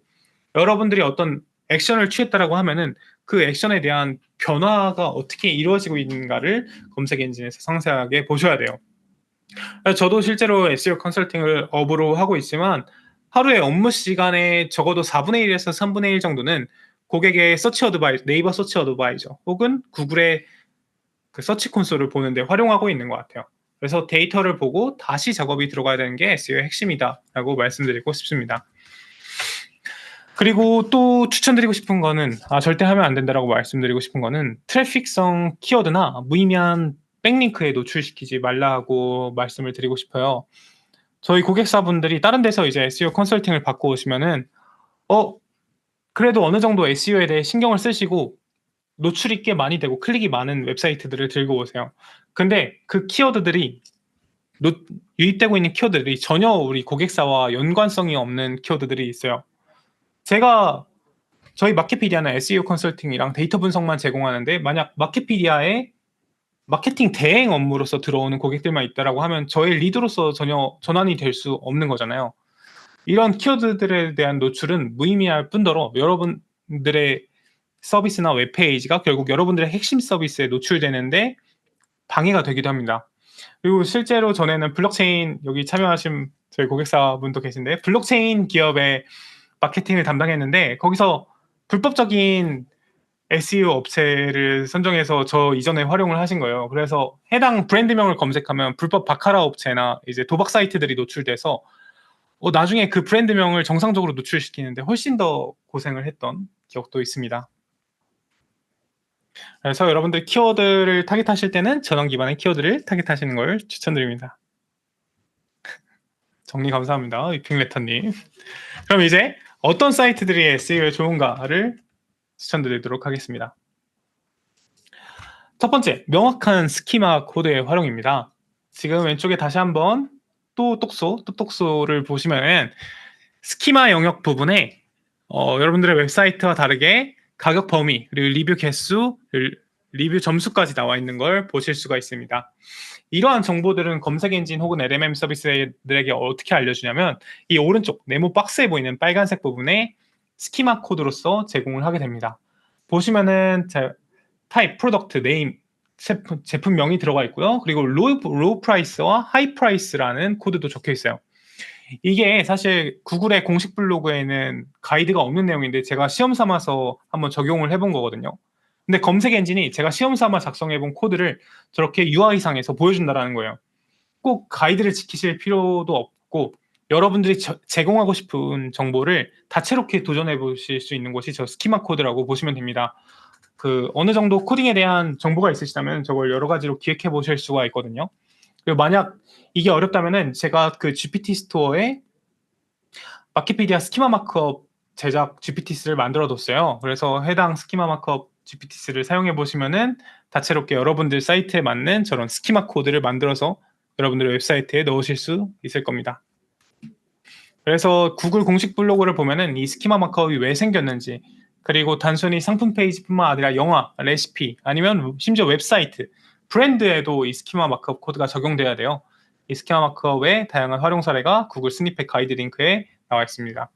S1: 여러분들이 어떤 액션을 취했다라고 하면은 그 액션에 대한 변화가 어떻게 이루어지고 있는가를 검색 엔진에서 상세하게 보셔야 돼요. 저도 실제로 SEO 컨설팅을 업으로 하고 있지만 하루에 업무 시간에 적어도 4분의 1에서 3분의 1 정도는 고객의 서치 어드바이저, 네이버 서치 어드바이저 혹은 구글의 그 서치 콘솔을 보는데 활용하고 있는 것 같아요. 그래서 데이터를 보고 다시 작업이 들어가야 되는 게 SEO의 핵심이다라고 말씀드리고 싶습니다. 그리고 또 추천드리고 싶은 거는 절대 하면 안 된다라고 말씀드리고 싶은 거는 트래픽성 키워드나 무의미한 백링크에 노출시키지 말라고 말씀을 드리고 싶어요. 저희 고객사분들이 다른 데서 이제 SEO 컨설팅을 받고 오시면은 그래도 어느 정도 SEO에 대해 신경을 쓰시고 노출이 꽤 많이 되고 클릭이 많은 웹사이트들을 들고 오세요. 근데 그 키워드들이 유입되고 있는 키워드들이 전혀 우리 고객사와 연관성이 없는 키워드들이 있어요. 제가 저희 마켓피디아는 SEO 컨설팅이랑 데이터 분석만 제공하는데 만약 마켓피디아에 마케팅 대행 업무로서 들어오는 고객들만 있다라고 하면 저의 리드로서 전혀 전환이 될 수 없는 거잖아요. 이런 키워드들에 대한 노출은 무의미할 뿐더러 여러분들의 서비스나 웹페이지가 결국 여러분들의 핵심 서비스에 노출되는데 방해가 되기도 합니다. 그리고 실제로 전에는 블록체인 여기 참여하신 저희 고객사분도 계신데 블록체인 기업의 마케팅을 담당했는데 거기서 불법적인 SEO 업체를 선정해서 저 이전에 활용을 하신 거예요. 그래서 해당 브랜드명을 검색하면 불법 바카라 업체나 이제 도박 사이트들이 노출돼서 나중에 그 브랜드명을 정상적으로 노출시키는데 훨씬 더 고생을 했던 기억도 있습니다. 그래서 여러분들 키워드를 타깃하실 때는 전원 기반의 키워드를 타깃하시는 걸 추천드립니다. 정리 감사합니다. 위핑레터님. 그럼 이제 어떤 사이트들이 SEO에 좋은가를 추천드리도록 하겠습니다. 첫 번째, 명확한 스키마 코드의 활용입니다. 지금 왼쪽에 다시 한번 또 똑소를 보시면 스키마 영역 부분에 여러분들의 웹사이트와 다르게 가격 범위, 그리고 리뷰 개수, 리뷰 점수까지 나와 있는 걸 보실 수가 있습니다. 이러한 정보들은 검색 엔진 혹은 LMM 서비스들에게 어떻게 알려주냐면 이 오른쪽 네모 박스에 보이는 빨간색 부분에 스키마 코드로서 제공을 하게 됩니다. 보시면은 타입, 프로덕트, 네임, 제품명이 들어가 있고요. 그리고 로우 프라이스와 하이 프라이스라는 코드도 적혀 있어요. 이게 사실 구글의 공식 블로그에는 가이드가 없는 내용인데 제가 시험 삼아서 한번 적용을 해본 거거든요. 근데 검색 엔진이 제가 시험 삼아 작성해본 코드를 저렇게 UI상에서 보여준다라는 거예요. 꼭 가이드를 지키실 필요도 없고 여러분들이 제공하고 싶은 정보를 다채롭게 도전해 보실 수 있는 곳이 저 스키마 코드라고 보시면 됩니다. 어느 정도 코딩에 대한 정보가 있으시다면 저걸 여러 가지로 기획해 보실 수가 있거든요. 그리고 만약 이게 어렵다면은 제가 그 GPT 스토어에 마키피디아 스키마 마크업 제작 GPT스를 만들어 뒀어요. 그래서 해당 스키마 마크업 GPT스를 사용해 보시면은 다채롭게 여러분들 사이트에 맞는 저런 스키마 코드를 만들어서 여러분들의 웹사이트에 넣으실 수 있을 겁니다. 그래서 구글 공식 블로그를 보면은 이 스키마 마크업이 왜 생겼는지, 그리고 단순히 상품 페이지뿐만 아니라 영화, 레시피, 아니면 심지어 웹사이트, 브랜드에도 이 스키마 마크업 코드가 적용돼야 돼요. 이 스키마 마크업의 다양한 활용 사례가 구글 스니펫 가이드 링크에 나와 있습니다.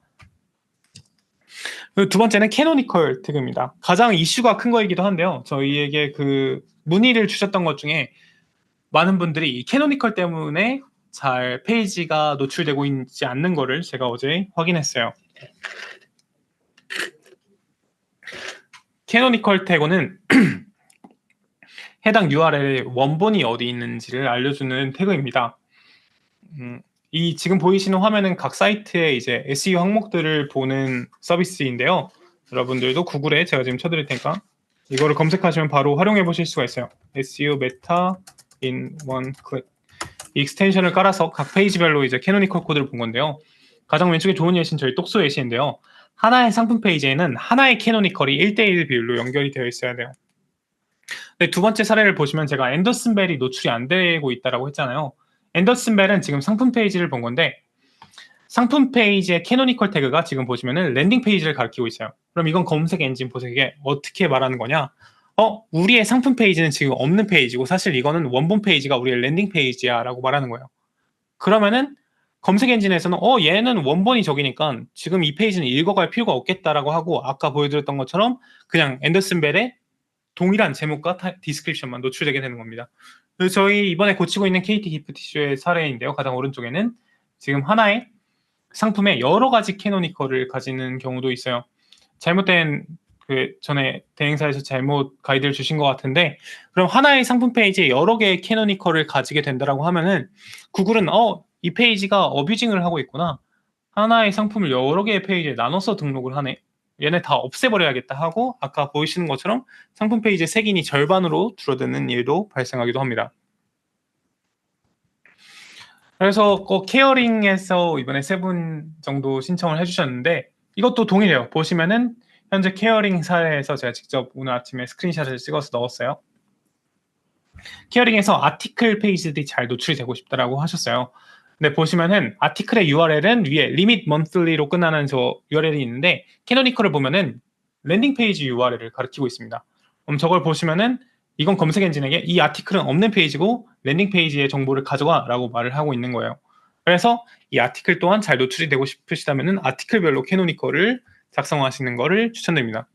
S1: 두 번째는 캐노니컬 태그입니다. 가장 이슈가 큰 거이기도 한데요. 저희에게 그 문의를 주셨던 것 중에 많은 분들이 이 캐노니컬 때문에 잘 페이지가 노출되고 있지 않는 거를 제가 어제 확인했어요. 캐노니컬 태그는 해당 URL의 원본이 어디 있는지를 알려주는 태그입니다. 이 지금 보이시는 화면은 각 사이트의 이제 SEO 항목들을 보는 서비스인데요. 여러분들도 구글에 제가 지금 쳐드릴 테니까 이거를 검색하시면 바로 활용해 보실 수가 있어요. SEO 메타 in one click. 이 익스텐션을 깔아서 각 페이지별로 이제 캐노니컬 코드를 본 건데요. 가장 왼쪽에 좋은 예시는 저희 똑소 예시인데요. 하나의 상품 페이지에는 하나의 캐노니컬이 1대1 비율로 연결이 되어 있어야 돼요. 근데 두 번째 사례를 보시면 제가 앤더슨 벨이 노출이 안 되고 있다고 했잖아요. 앤더슨 벨은 지금 상품 페이지를 본 건데 상품 페이지의 캐노니컬 태그가 지금 보시면은 랜딩 페이지를 가리키고 있어요. 그럼 이건 검색 엔진 보색에 어떻게 말하는 거냐? 우리의 상품 페이지는 지금 없는 페이지고 사실 이거는 원본 페이지가 우리의 랜딩 페이지야 라고 말하는 거예요. 그러면은 검색 엔진에서는 얘는 원본이 저기니까 지금 이 페이지는 읽어갈 필요가 없겠다라고 하고 아까 보여드렸던 것처럼 그냥 앤더슨 벨의 동일한 제목과 디스크립션만 노출되게 되는 겁니다. 그래서 저희 이번에 고치고 있는 KT 기프티쇼의 사례인데요. 가장 오른쪽에는 지금 하나의 상품에 여러 가지 캐노니컬을 가지는 경우도 있어요. 잘못된 전에 대행사에서 잘못 가이드를 주신 것 같은데 그럼 하나의 상품 페이지에 여러 개의 캐노니컬을 가지게 된다라고 하면은 구글은 이 페이지가 어뷰징을 하고 있구나. 하나의 상품을 여러 개의 페이지에 나눠서 등록을 하네. 얘네 다 없애버려야겠다 하고 아까 보이시는 것처럼 상품 페이지의 색인이 절반으로 줄어드는 일도 발생하기도 합니다. 그래서 케어링에서 이번에 3분 정도 신청을 해주셨는데 이것도 동일해요. 보시면은 현재 케어링 사례에서 제가 직접 오늘 아침에 스크린샷을 찍어서 넣었어요. 케어링에서 아티클 페이지들이 잘 노출이 되고 싶다라고 하셨어요. 근데 보시면은 아티클의 URL은 위에 limit monthly로 끝나는 저 URL이 있는데 캐노니컬을 보면은 랜딩 페이지 URL을 가리키고 있습니다. 그럼 저걸 보시면은 이건 검색 엔진에게 이 아티클은 없는 페이지고 랜딩 페이지의 정보를 가져와 라고 말을 하고 있는 거예요. 그래서 이 아티클 또한 잘 노출이 되고 싶으시다면은 아티클별로 캐노니컬을 작성하시는 거를 추천드립니다.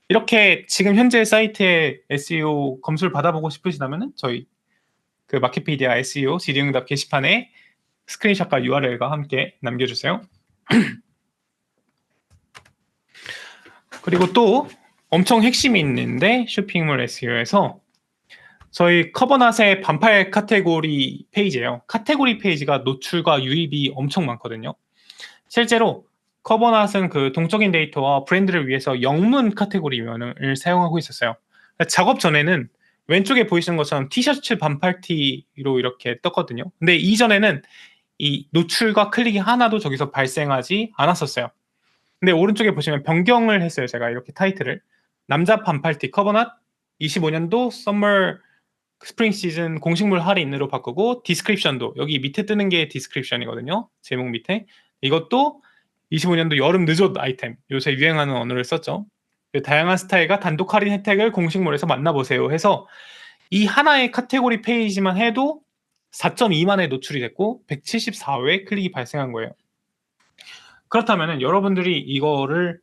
S1: 이렇게 지금 현재 사이트의 SEO 검수를 받아보고 싶으시다면은 저희 그 마켓피디아 SEO 질의응답 게시판에 스크린샷과 URL과 함께 남겨주세요. 그리고 또 엄청 핵심이 있는데 쇼핑몰 SEO에서 저희 커버낫의 반팔 카테고리 페이지예요. 카테고리 페이지가 노출과 유입이 엄청 많거든요. 실제로 커버낫은 그 동적인 데이터와 브랜드를 위해서 영문 카테고리면을 사용하고 있었어요. 작업 전에는 왼쪽에 보이시는 것처럼 티셔츠 반팔티로 이렇게 떴거든요. 근데 이전에는 이 노출과 클릭이 하나도 저기서 발생하지 않았었어요. 근데 오른쪽에 보시면 변경을 했어요. 제가 이렇게 타이틀을 남자 반팔티 커버낫 25년도 썸머 스프링 시즌 공식물 할인으로 바꾸고 디스크립션도 여기 밑에 뜨는 게 디스크립션이거든요. 제목 밑에 이것도 25년도 여름 늦옷 아이템 요새 유행하는 언어를 썼죠. 다양한 스타일과 단독 할인 혜택을 공식몰에서 만나보세요 해서 이 하나의 카테고리 페이지만 해도 4.2만에 노출이 됐고 174회 클릭이 발생한 거예요. 그렇다면 여러분들이 이거를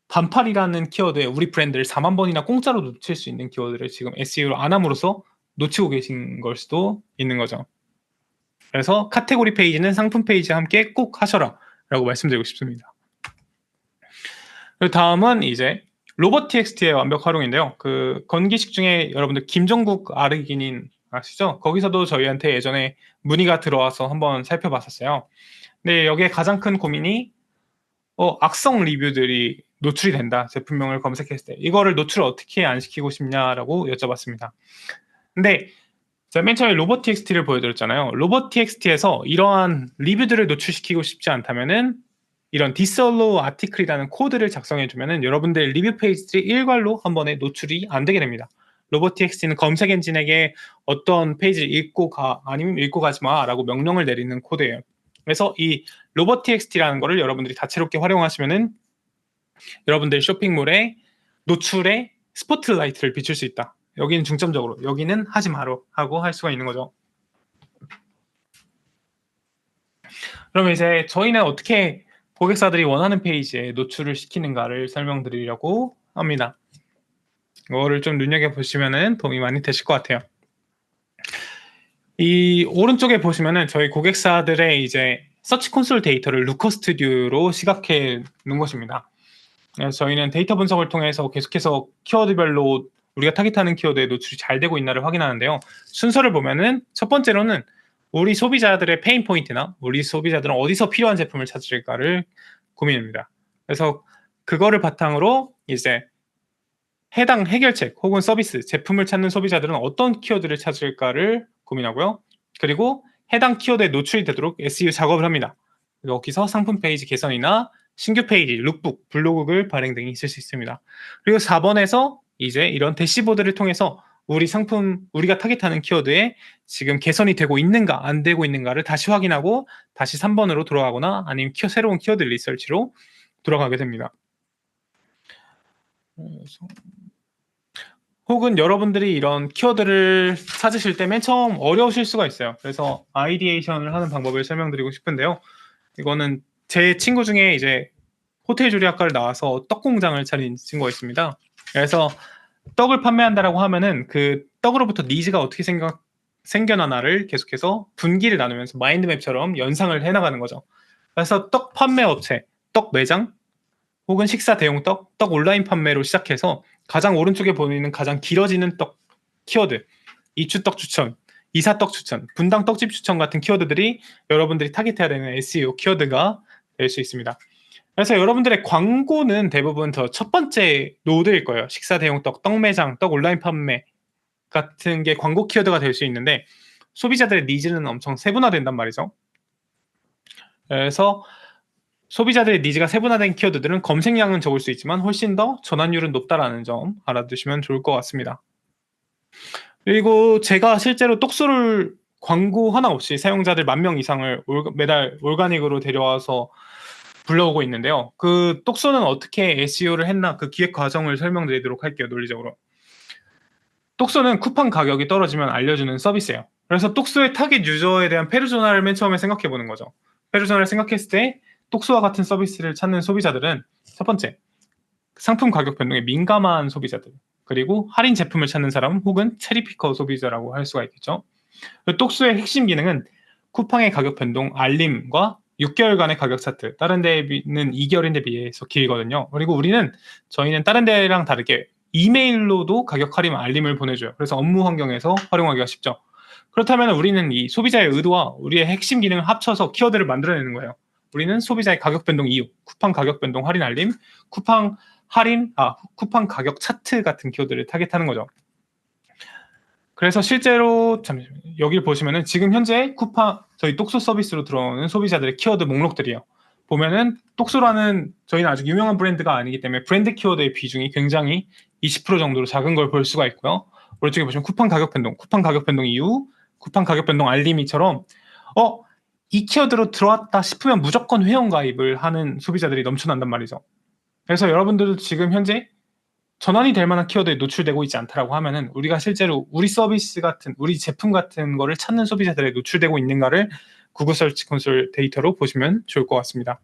S1: 반팔이라는 키워드에 우리 브랜드를 4만 번이나 공짜로 놓칠 수 있는 키워드를 지금 SEO를 안 함으로써 놓치고 계신 걸 수도 있는 거죠. 그래서 카테고리 페이지는 상품 페이지와 함께 꼭 하셔라 라고 말씀드리고 싶습니다. 그리고 다음은 이제 로봇TXT의 완벽 활용인데요. 그 건기식 중에 여러분들 김종국 아르기닌 아시죠? 거기서도 저희한테 예전에 문의가 들어와서 한번 살펴봤었어요. 근데 여기에 가장 큰 고민이 악성 리뷰들이 노출이 된다. 제품명을 검색했을 때 이거를 노출을 어떻게 안 시키고 싶냐라고 여쭤봤습니다. 근데 제가 맨 처음에 로봇TXT를 보여드렸잖아요. 로봇TXT에서 이러한 리뷰들을 노출시키고 싶지 않다면은 이런 디스얼로우 아티클이라는 코드를 작성해주면은 여러분들 리뷰 페이지들이 일괄로 한 번에 노출이 안 되게 됩니다. 로봇TXT는 검색 엔진에게 어떤 페이지를 읽고 가 아니면 읽고 가지 마라고 명령을 내리는 코드예요. 그래서 이 로봇TXT라는 거를 여러분들이 다채롭게 활용하시면은 여러분들 쇼핑몰에 노출에 스포트라이트를 비출 수 있다. 여기는 중점적으로, 여기는 하지 마라 하고 할 수가 있는 거죠. 그러면 이제 저희는 어떻게 고객사들이 원하는 페이지에 노출을 시키는가를 설명드리려고 합니다. 이거를 좀 눈여겨보시면 도움이 많이 되실 것 같아요. 이 오른쪽에 보시면은 저희 고객사들의 이제 서치 콘솔 데이터를 루커 스튜디오로 시각해 놓은 것입니다. 그래서 저희는 데이터 분석을 통해서 계속해서 키워드별로 우리가 타깃하는 키워드에 노출이 잘 되고 있나를 확인하는데요. 순서를 보면은 첫 번째로는 우리 소비자들의 페인 포인트나 우리 소비자들은 어디서 필요한 제품을 찾을까를 고민합니다. 그래서 그거를 바탕으로 이제 해당 해결책 혹은 서비스, 제품을 찾는 소비자들은 어떤 키워드를 찾을까를 고민하고요. 그리고 해당 키워드에 노출이 되도록 SEO 작업을 합니다. 여기서 상품 페이지 개선이나 신규 페이지, 룩북, 블로그 발행 등이 있을 수 있습니다. 그리고 4번에서 이제 이런 대시보드를 통해서 우리 상품, 우리가 타겟하는 키워드에 지금 개선이 되고 있는가, 안 되고 있는가를 다시 확인하고 다시 3번으로 돌아가거나 아니면 새로운 키워드 리서치로 돌아가게 됩니다. 혹은 여러분들이 이런 키워드를 찾으실 때 맨 처음 어려우실 수가 있어요. 그래서 아이디에이션을 하는 방법을 설명드리고 싶은데요. 이거는 제 친구 중에 이제 호텔 조리학과를 나와서 떡 공장을 차린 친구가 있습니다. 그래서 떡을 판매한다라고 하면은 그 떡으로부터 니즈가 어떻게 생겨나나를 계속해서 분기를 나누면서 마인드맵처럼 연상을 해나가는 거죠. 그래서 떡 판매 업체, 떡 매장, 혹은 식사 대용 떡, 떡 온라인 판매로 시작해서 가장 오른쪽에 보이는 가장 길어지는 떡 키워드, 이추떡 추천, 이사떡 추천, 분당 떡집 추천 같은 키워드들이 여러분들이 타깃해야 되는 SEO 키워드가 될 수 있습니다. 그래서 여러분들의 광고는 대부분 더 첫 번째 노드일 거예요. 식사 대용 떡, 떡 매장, 떡 온라인 판매 같은 게 광고 키워드가 될 수 있는데 소비자들의 니즈는 엄청 세분화된단 말이죠. 그래서 소비자들의 니즈가 세분화된 키워드들은 검색량은 적을 수 있지만 훨씬 더 전환율은 높다라는 점 알아두시면 좋을 것 같습니다. 그리고 제가 실제로 똑소를 광고 하나 없이 사용자들 10,000명 이상을 매달 올가닉으로 데려와서 불러오고 있는데요. 그 똑소는 어떻게 SEO를 했나 그 기획 과정을 설명드리도록 할게요. 논리적으로. 똑소는 쿠팡 가격이 떨어지면 알려주는 서비스예요. 그래서 똑소의 타깃 유저에 대한 페르소나를 맨 처음에 생각해보는 거죠. 페르소나를 생각했을 때 똑소와 같은 서비스를 찾는 소비자들은 첫 번째, 상품 가격 변동에 민감한 소비자들, 그리고 할인 제품을 찾는 사람 혹은 체리피커 소비자라고 할 수가 있겠죠. 똑소의 핵심 기능은 쿠팡의 가격 변동 알림과 6개월간의 가격 차트, 다른 데는 2개월인데 비해서 길거든요. 그리고 저희는 다른 데랑 다르게 이메일로도 가격 할인 알림을 보내줘요. 그래서 업무 환경에서 활용하기가 쉽죠. 그렇다면 우리는 이 소비자의 의도와 우리의 핵심 기능을 합쳐서 키워드를 만들어내는 거예요. 우리는 소비자의 가격 변동 이유, 쿠팡 가격 변동 할인 알림, 쿠팡 가격 차트 같은 키워드를 타겟하는 거죠. 그래서 실제로 여기 보시면은 지금 현재 쿠팡 저희 똑소 서비스로 들어오는 소비자들의 키워드 목록들이에요. 보면은 똑소라는 저희는 아직 유명한 브랜드가 아니기 때문에 브랜드 키워드의 비중이 굉장히 20% 정도로 작은 걸 볼 수가 있고요. 오른쪽에 보시면 쿠팡 가격 변동 이유, 쿠팡 가격 변동 알림이처럼 이 키워드로 들어왔다 싶으면 무조건 회원 가입을 하는 소비자들이 넘쳐난단 말이죠. 그래서 여러분들도 지금 현재 전환이 될 만한 키워드에 노출되고 있지 않다라고 하면은 우리가 실제로 우리 서비스 같은 우리 제품 같은 거를 찾는 소비자들에 노출되고 있는가를 구글 서치 콘솔 데이터로 보시면 좋을 것 같습니다.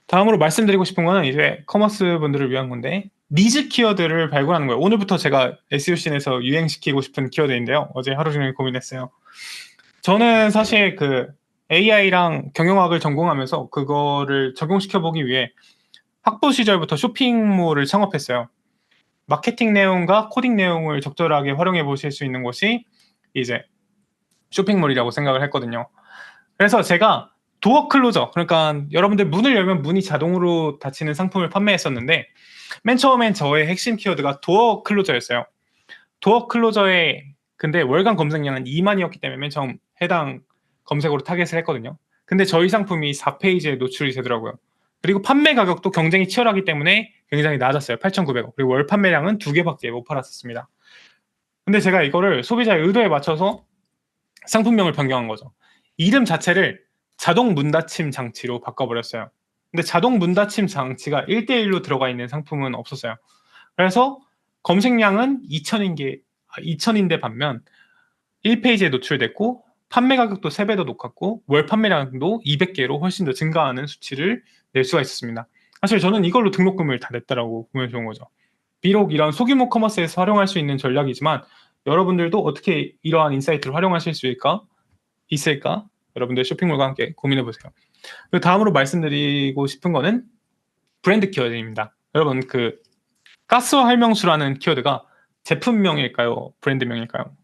S1: 다음으로 말씀드리고 싶은 거는 이제 커머스 분들을 위한 건데 니즈 키워드를 발굴하는 거예요. 오늘부터 제가 SEO 씬에서 유행시키고 싶은 키워드인데요. 어제 하루 종일 고민했어요. 저는 사실 그 AI랑 경영학을 전공하면서 그거를 적용시켜 보기 위해 학부 시절부터 쇼핑몰을 창업했어요. 마케팅 내용과 코딩 내용을 적절하게 활용해 보실 수 있는 곳이 이제 쇼핑몰이라고 생각을 했거든요. 그래서 제가 도어 클로저, 그러니까 여러분들 문을 열면 문이 자동으로 닫히는 상품을 판매했었는데 맨 처음엔 저의 핵심 키워드가 도어 클로저였어요. 도어 클로저의 근데 월간 검색량은 2만이었기 때문에 맨 처음 해당 검색어로 타겟을 했거든요. 근데 저희 상품이 4페이지에 노출이 되더라고요. 그리고 판매 가격도 경쟁이 치열하기 때문에 굉장히 낮았어요. 8,900원. 그리고 월 판매량은 2개밖에 못 팔았었습니다. 근데 제가 이거를 소비자의 의도에 맞춰서 상품명을 변경한 거죠. 이름 자체를 자동 문닫힘 장치로 바꿔버렸어요. 근데 자동 문닫힘 장치가 1대1로 들어가 있는 상품은 없었어요. 그래서 검색량은 2,000인데 반면 1페이지에 노출됐고 판매 가격도 3배 더 높았고 월 판매량도 200개로 훨씬 더 증가하는 수치를 낼 수가 있었습니다. 사실 저는 이걸로 등록금을 다 냈다라고 보면 좋은 거죠. 비록 이런 소규모 커머스에서 활용할 수 있는 전략이지만 여러분들도 어떻게 이러한 인사이트를 활용하실 수 있을까? 여러분들 쇼핑몰과 함께 고민해 보세요. 그리고 다음으로 말씀드리고 싶은 거는 브랜드 키워드입니다. 여러분 그 가스와 활명수라는 키워드가 제품명일까요? 브랜드명일까요?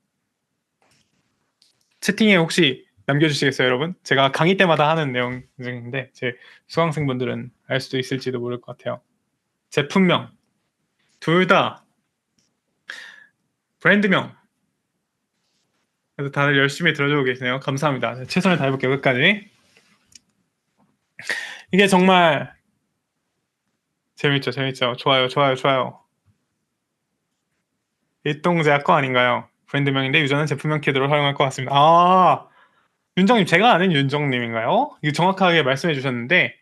S1: 채팅에 혹시 남겨주시겠어요, 여러분? 제가 강의 때마다 하는 내용 중인데 제 수강생분들은 알 수도 있을지도 모를 것 같아요. 제품명 둘 다 브랜드명. 그래서 다들 열심히 들어주고 계시네요. 감사합니다. 최선을 다해볼게요, 끝까지. 이게 정말 재밌죠. 좋아요. 일동제약 거 아닌가요? 브랜드명인데 유저는 제품명 키워드로 활용할 것 같습니다. 아, 윤정님, 제가 아는 윤정님인가요? 이거 정확하게 말씀해 주셨는데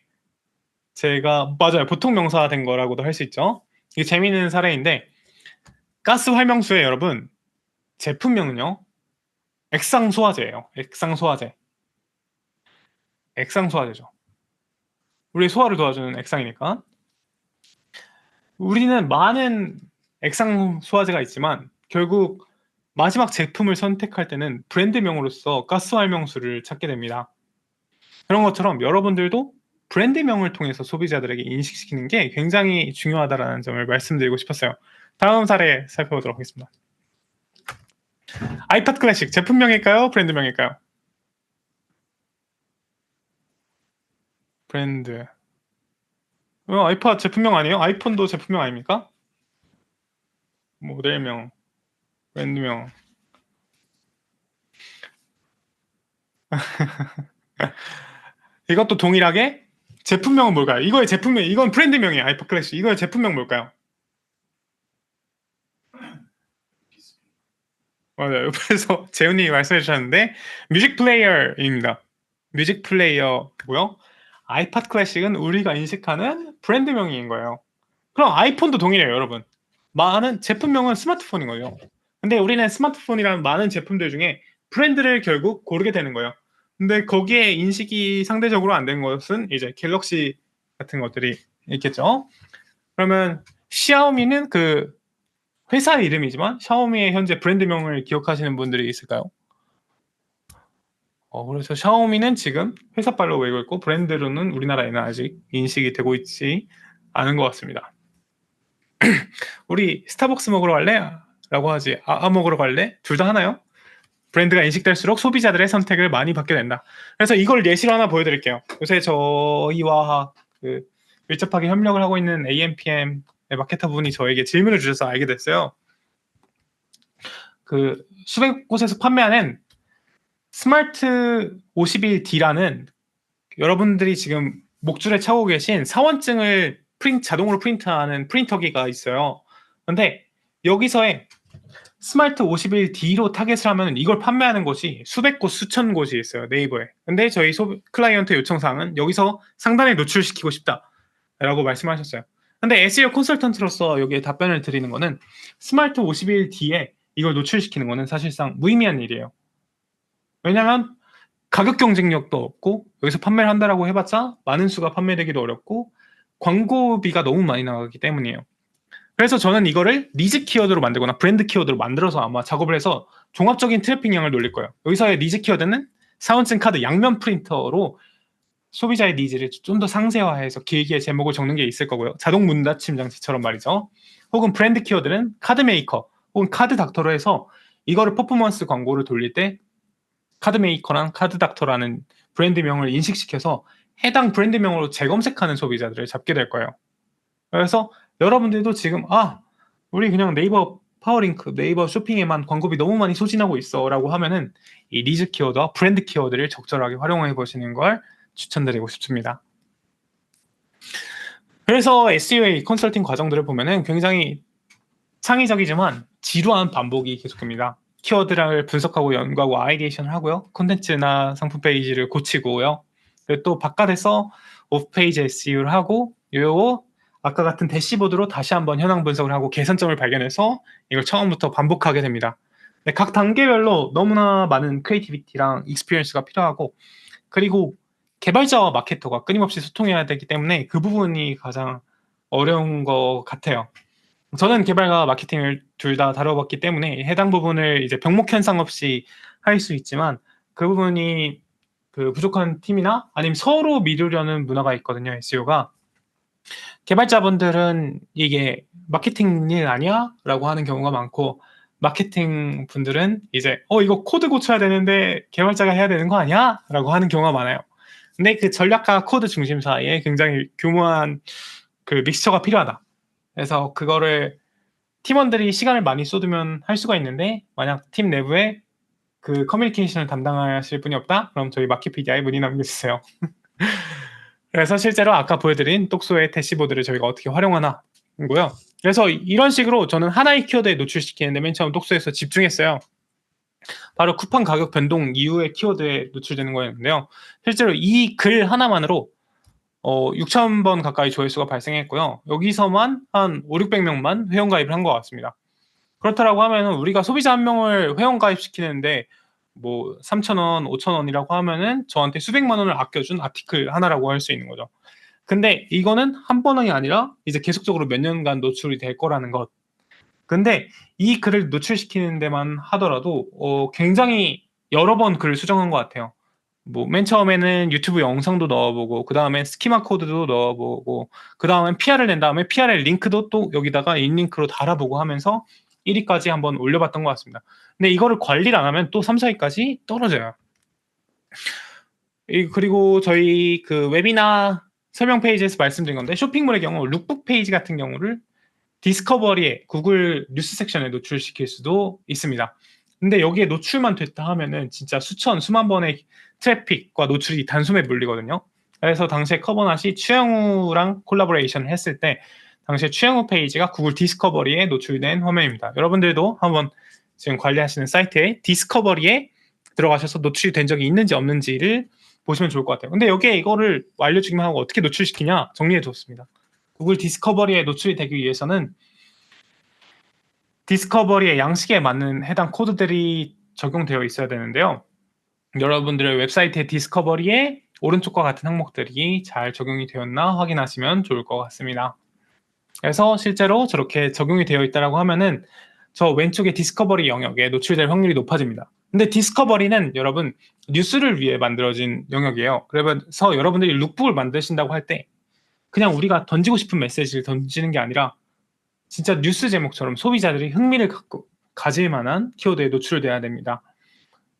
S1: 제가 맞아요. 보통 명사 된 거라고도 할 수 있죠. 이게 재미있는 사례인데 가스 활명수의 여러분 제품명은요 액상소화제예요. 액상소화제죠. 우리 소화를 도와주는 액상이니까. 우리는 많은 액상소화제가 있지만 결국 마지막 제품을 선택할 때는 브랜드명으로서 가스활명수를 찾게 됩니다. 그런 것처럼 여러분들도 브랜드명을 통해서 소비자들에게 인식시키는 게 굉장히 중요하다는 점을 말씀드리고 싶었어요. 다음 사례 살펴보도록 하겠습니다. 아이팟 클래식 제품명일까요? 브랜드명일까요? 브랜드. 아이팟 제품명 아니에요? 아이폰도 제품명 아닙니까? 모델명, 브랜드명. 이것도 동일하게 제품명은 뭘까요? 이거의 제품명, 이건 브랜드명이에요. 아이팟 클래식. 이거의 제품명 뭘까요? 맞아요. 옆에서 재훈님이 말씀해 주셨는데 뮤직 플레이어입니다. 뮤직 플레이어고요. 아이팟 클래식은 우리가 인식하는 브랜드명인 거예요. 그럼 아이폰도 동일해요, 여러분. 많은 제품명은 스마트폰인 거예요. 근데 우리는 스마트폰이라는 많은 제품들 중에 브랜드를 결국 고르게 되는 거예요. 근데 거기에 인식이 상대적으로 안 된 것은 이제 갤럭시 같은 것들이 있겠죠. 그러면 샤오미는 그 회사 이름이지만 샤오미의 현재 브랜드명을 기억하시는 분들이 있을까요? 그래서 샤오미는 지금 회사빨로 외고 있고 브랜드로는 우리나라에는 아직 인식이 되고 있지 않은 것 같습니다. 우리 스타벅스 먹으러 갈래? 라고 하지. 먹으러 갈래? 둘 다 하나요? 브랜드가 인식될수록 소비자들의 선택을 많이 받게 된다. 그래서 이걸 예시로 하나 보여드릴게요. 요새 저희와 밀접하게 협력을 하고 있는 AMPM의 마케터 분이 저에게 질문을 주셔서 알게 됐어요. 그 수백 곳에서 판매하는 스마트 51D라는 여러분들이 지금 목줄에 차고 계신 사원증을 자동으로 프린트하는 프린터기가 있어요. 근데 여기서의 스마트 51D로 타겟을 하면 이걸 판매하는 곳이 수백 곳, 수천 곳이 있어요. 네이버에. 근데 저희 클라이언트 요청사항은 여기서 상단에 노출시키고 싶다라고 말씀하셨어요. 근데 SEO 컨설턴트로서 여기에 답변을 드리는 거는 스마트 51D에 이걸 노출시키는 거는 사실상 무의미한 일이에요. 왜냐하면 가격 경쟁력도 없고 여기서 판매를 한다라고 해봤자 많은 수가 판매되기도 어렵고 광고비가 너무 많이 나가기 때문이에요. 그래서 저는 이거를 니즈 키워드로 만들거나 브랜드 키워드로 만들어서 아마 작업을 해서 종합적인 트래픽량을 놀릴 거예요. 여기서의 니즈 키워드는 사원증 카드 양면 프린터로 소비자의 니즈를 좀 더 상세화해서 길게 제목을 적는 게 있을 거고요. 자동 문 닫힘 장치처럼 말이죠. 혹은 브랜드 키워드는 카드 메이커 혹은 카드 닥터로 해서 이거를 퍼포먼스 광고를 돌릴 때 카드 메이커랑 카드 닥터라는 브랜드명을 인식시켜서 해당 브랜드명으로 재검색하는 소비자들을 잡게 될 거예요. 그래서 여러분들도 지금 우리 그냥 네이버 파워링크, 네이버 쇼핑에만 광고비 너무 많이 소진하고 있어 라고 하면은 이 니즈 키워드와 브랜드 키워드를 적절하게 활용해 보시는 걸 추천드리고 싶습니다. 그래서 SEO 컨설팅 과정들을 보면은 굉장히 창의적이지만 지루한 반복이 계속됩니다. 키워드를 분석하고 연구하고 아이디에이션을 하고요. 콘텐츠나 상품 페이지를 고치고요. 그리고 또 바깥에서 오프페이지 SEO를 하고 요 아까 같은 대시보드로 다시 한번 현황 분석을 하고 개선점을 발견해서 이걸 처음부터 반복하게 됩니다. 각 단계별로 너무나 많은 크리에이티비티랑 익스피리언스가 필요하고 그리고 개발자와 마케터가 끊임없이 소통해야 되기 때문에 그 부분이 가장 어려운 것 같아요. 저는 개발과 마케팅을 둘 다 다뤄봤기 때문에 해당 부분을 이제 병목 현상 없이 할 수 있지만 그 부분이 그 부족한 팀이나 아니면 서로 미루려는 문화가 있거든요. SEO가. 개발자분들은 이게 마케팅 일 아니야? 라고 하는 경우가 많고 마케팅 분들은 이제 이거 코드 고쳐야 되는데 개발자가 해야 되는 거 아니야? 라고 하는 경우가 많아요. 근데 그 전략과 코드 중심 사이에 굉장히 교묘한 그 믹스처가 필요하다. 그래서 그거를 팀원들이 시간을 많이 쏟으면 할 수가 있는데 만약 팀 내부에 그 커뮤니케이션을 담당하실 분이 없다? 그럼 저희 마키피디아에 문의 남겨주세요. 그래서 실제로 아까 보여드린 똑소의 대시보드를 저희가 어떻게 활용하나고요. 그래서 이런 식으로 저는 하나의 키워드에 노출시키는데 맨 처음 똑소에서 집중했어요. 바로 쿠팡 가격 변동 이후의 키워드에 노출되는 거였는데요. 실제로 이 글 하나만으로 6,000번 가까이 조회수가 발생했고요. 여기서만 한 500~600명만 회원가입을 한 것 같습니다. 그렇다라고 하면은 우리가 소비자 한 명을 회원가입시키는데 뭐 3,000원, 5,000원이라고 하면은 저한테 수백만 원을 아껴준 아티클 하나라고 할 수 있는 거죠. 근데 이거는 한 번이 아니라 이제 계속적으로 몇 년간 노출이 될 거라는 것. 근데 이 글을 노출시키는 데만 하더라도 굉장히 여러 번 글을 수정한 것 같아요. 뭐 맨 처음에는 유튜브 영상도 넣어보고 그 다음에 스키마 코드도 넣어보고 그 다음에 PR을 낸 다음에 PR의 링크도 또 여기다가 인링크로 달아보고 하면서 1위까지 한번 올려봤던 것 같습니다. 근데 이거를 관리를 안 하면 또 3, 4위까지 떨어져요. 그리고 저희 그 웨비나 설명 페이지에서 말씀드린 건데 쇼핑몰의 경우 룩북 페이지 같은 경우를 디스커버리에 구글 뉴스 섹션에 노출시킬 수도 있습니다. 근데 여기에 노출만 됐다 하면은 진짜 수천, 수만 번의 트래픽과 노출이 단숨에 물리거든요. 그래서 당시에 커버낫이 추영우랑 콜라보레이션을 했을 때 당시에 추영우 페이지가 구글 디스커버리에 노출된 화면입니다. 여러분들도 한번 지금 관리하시는 사이트에 디스커버리에 들어가셔서 노출이 된 적이 있는지 없는지를 보시면 좋을 것 같아요. 근데 여기에 이거를 알려주기만 하고 어떻게 노출시키냐 정리해 뒀습니다. 구글 디스커버리에 노출이 되기 위해서는 디스커버리의 양식에 맞는 해당 코드들이 적용되어 있어야 되는데요. 여러분들의 웹사이트의 디스커버리에 오른쪽과 같은 항목들이 잘 적용이 되었나 확인하시면 좋을 것 같습니다. 그래서 실제로 저렇게 적용이 되어 있다고 하면은 저 왼쪽의 디스커버리 영역에 노출될 확률이 높아집니다. 근데 디스커버리는 여러분 뉴스를 위해 만들어진 영역이에요. 그래서 여러분들이 룩북을 만드신다고 할 때 그냥 우리가 던지고 싶은 메시지를 던지는 게 아니라 진짜 뉴스 제목처럼 소비자들이 흥미를 가질 만한 키워드에 노출돼야 됩니다.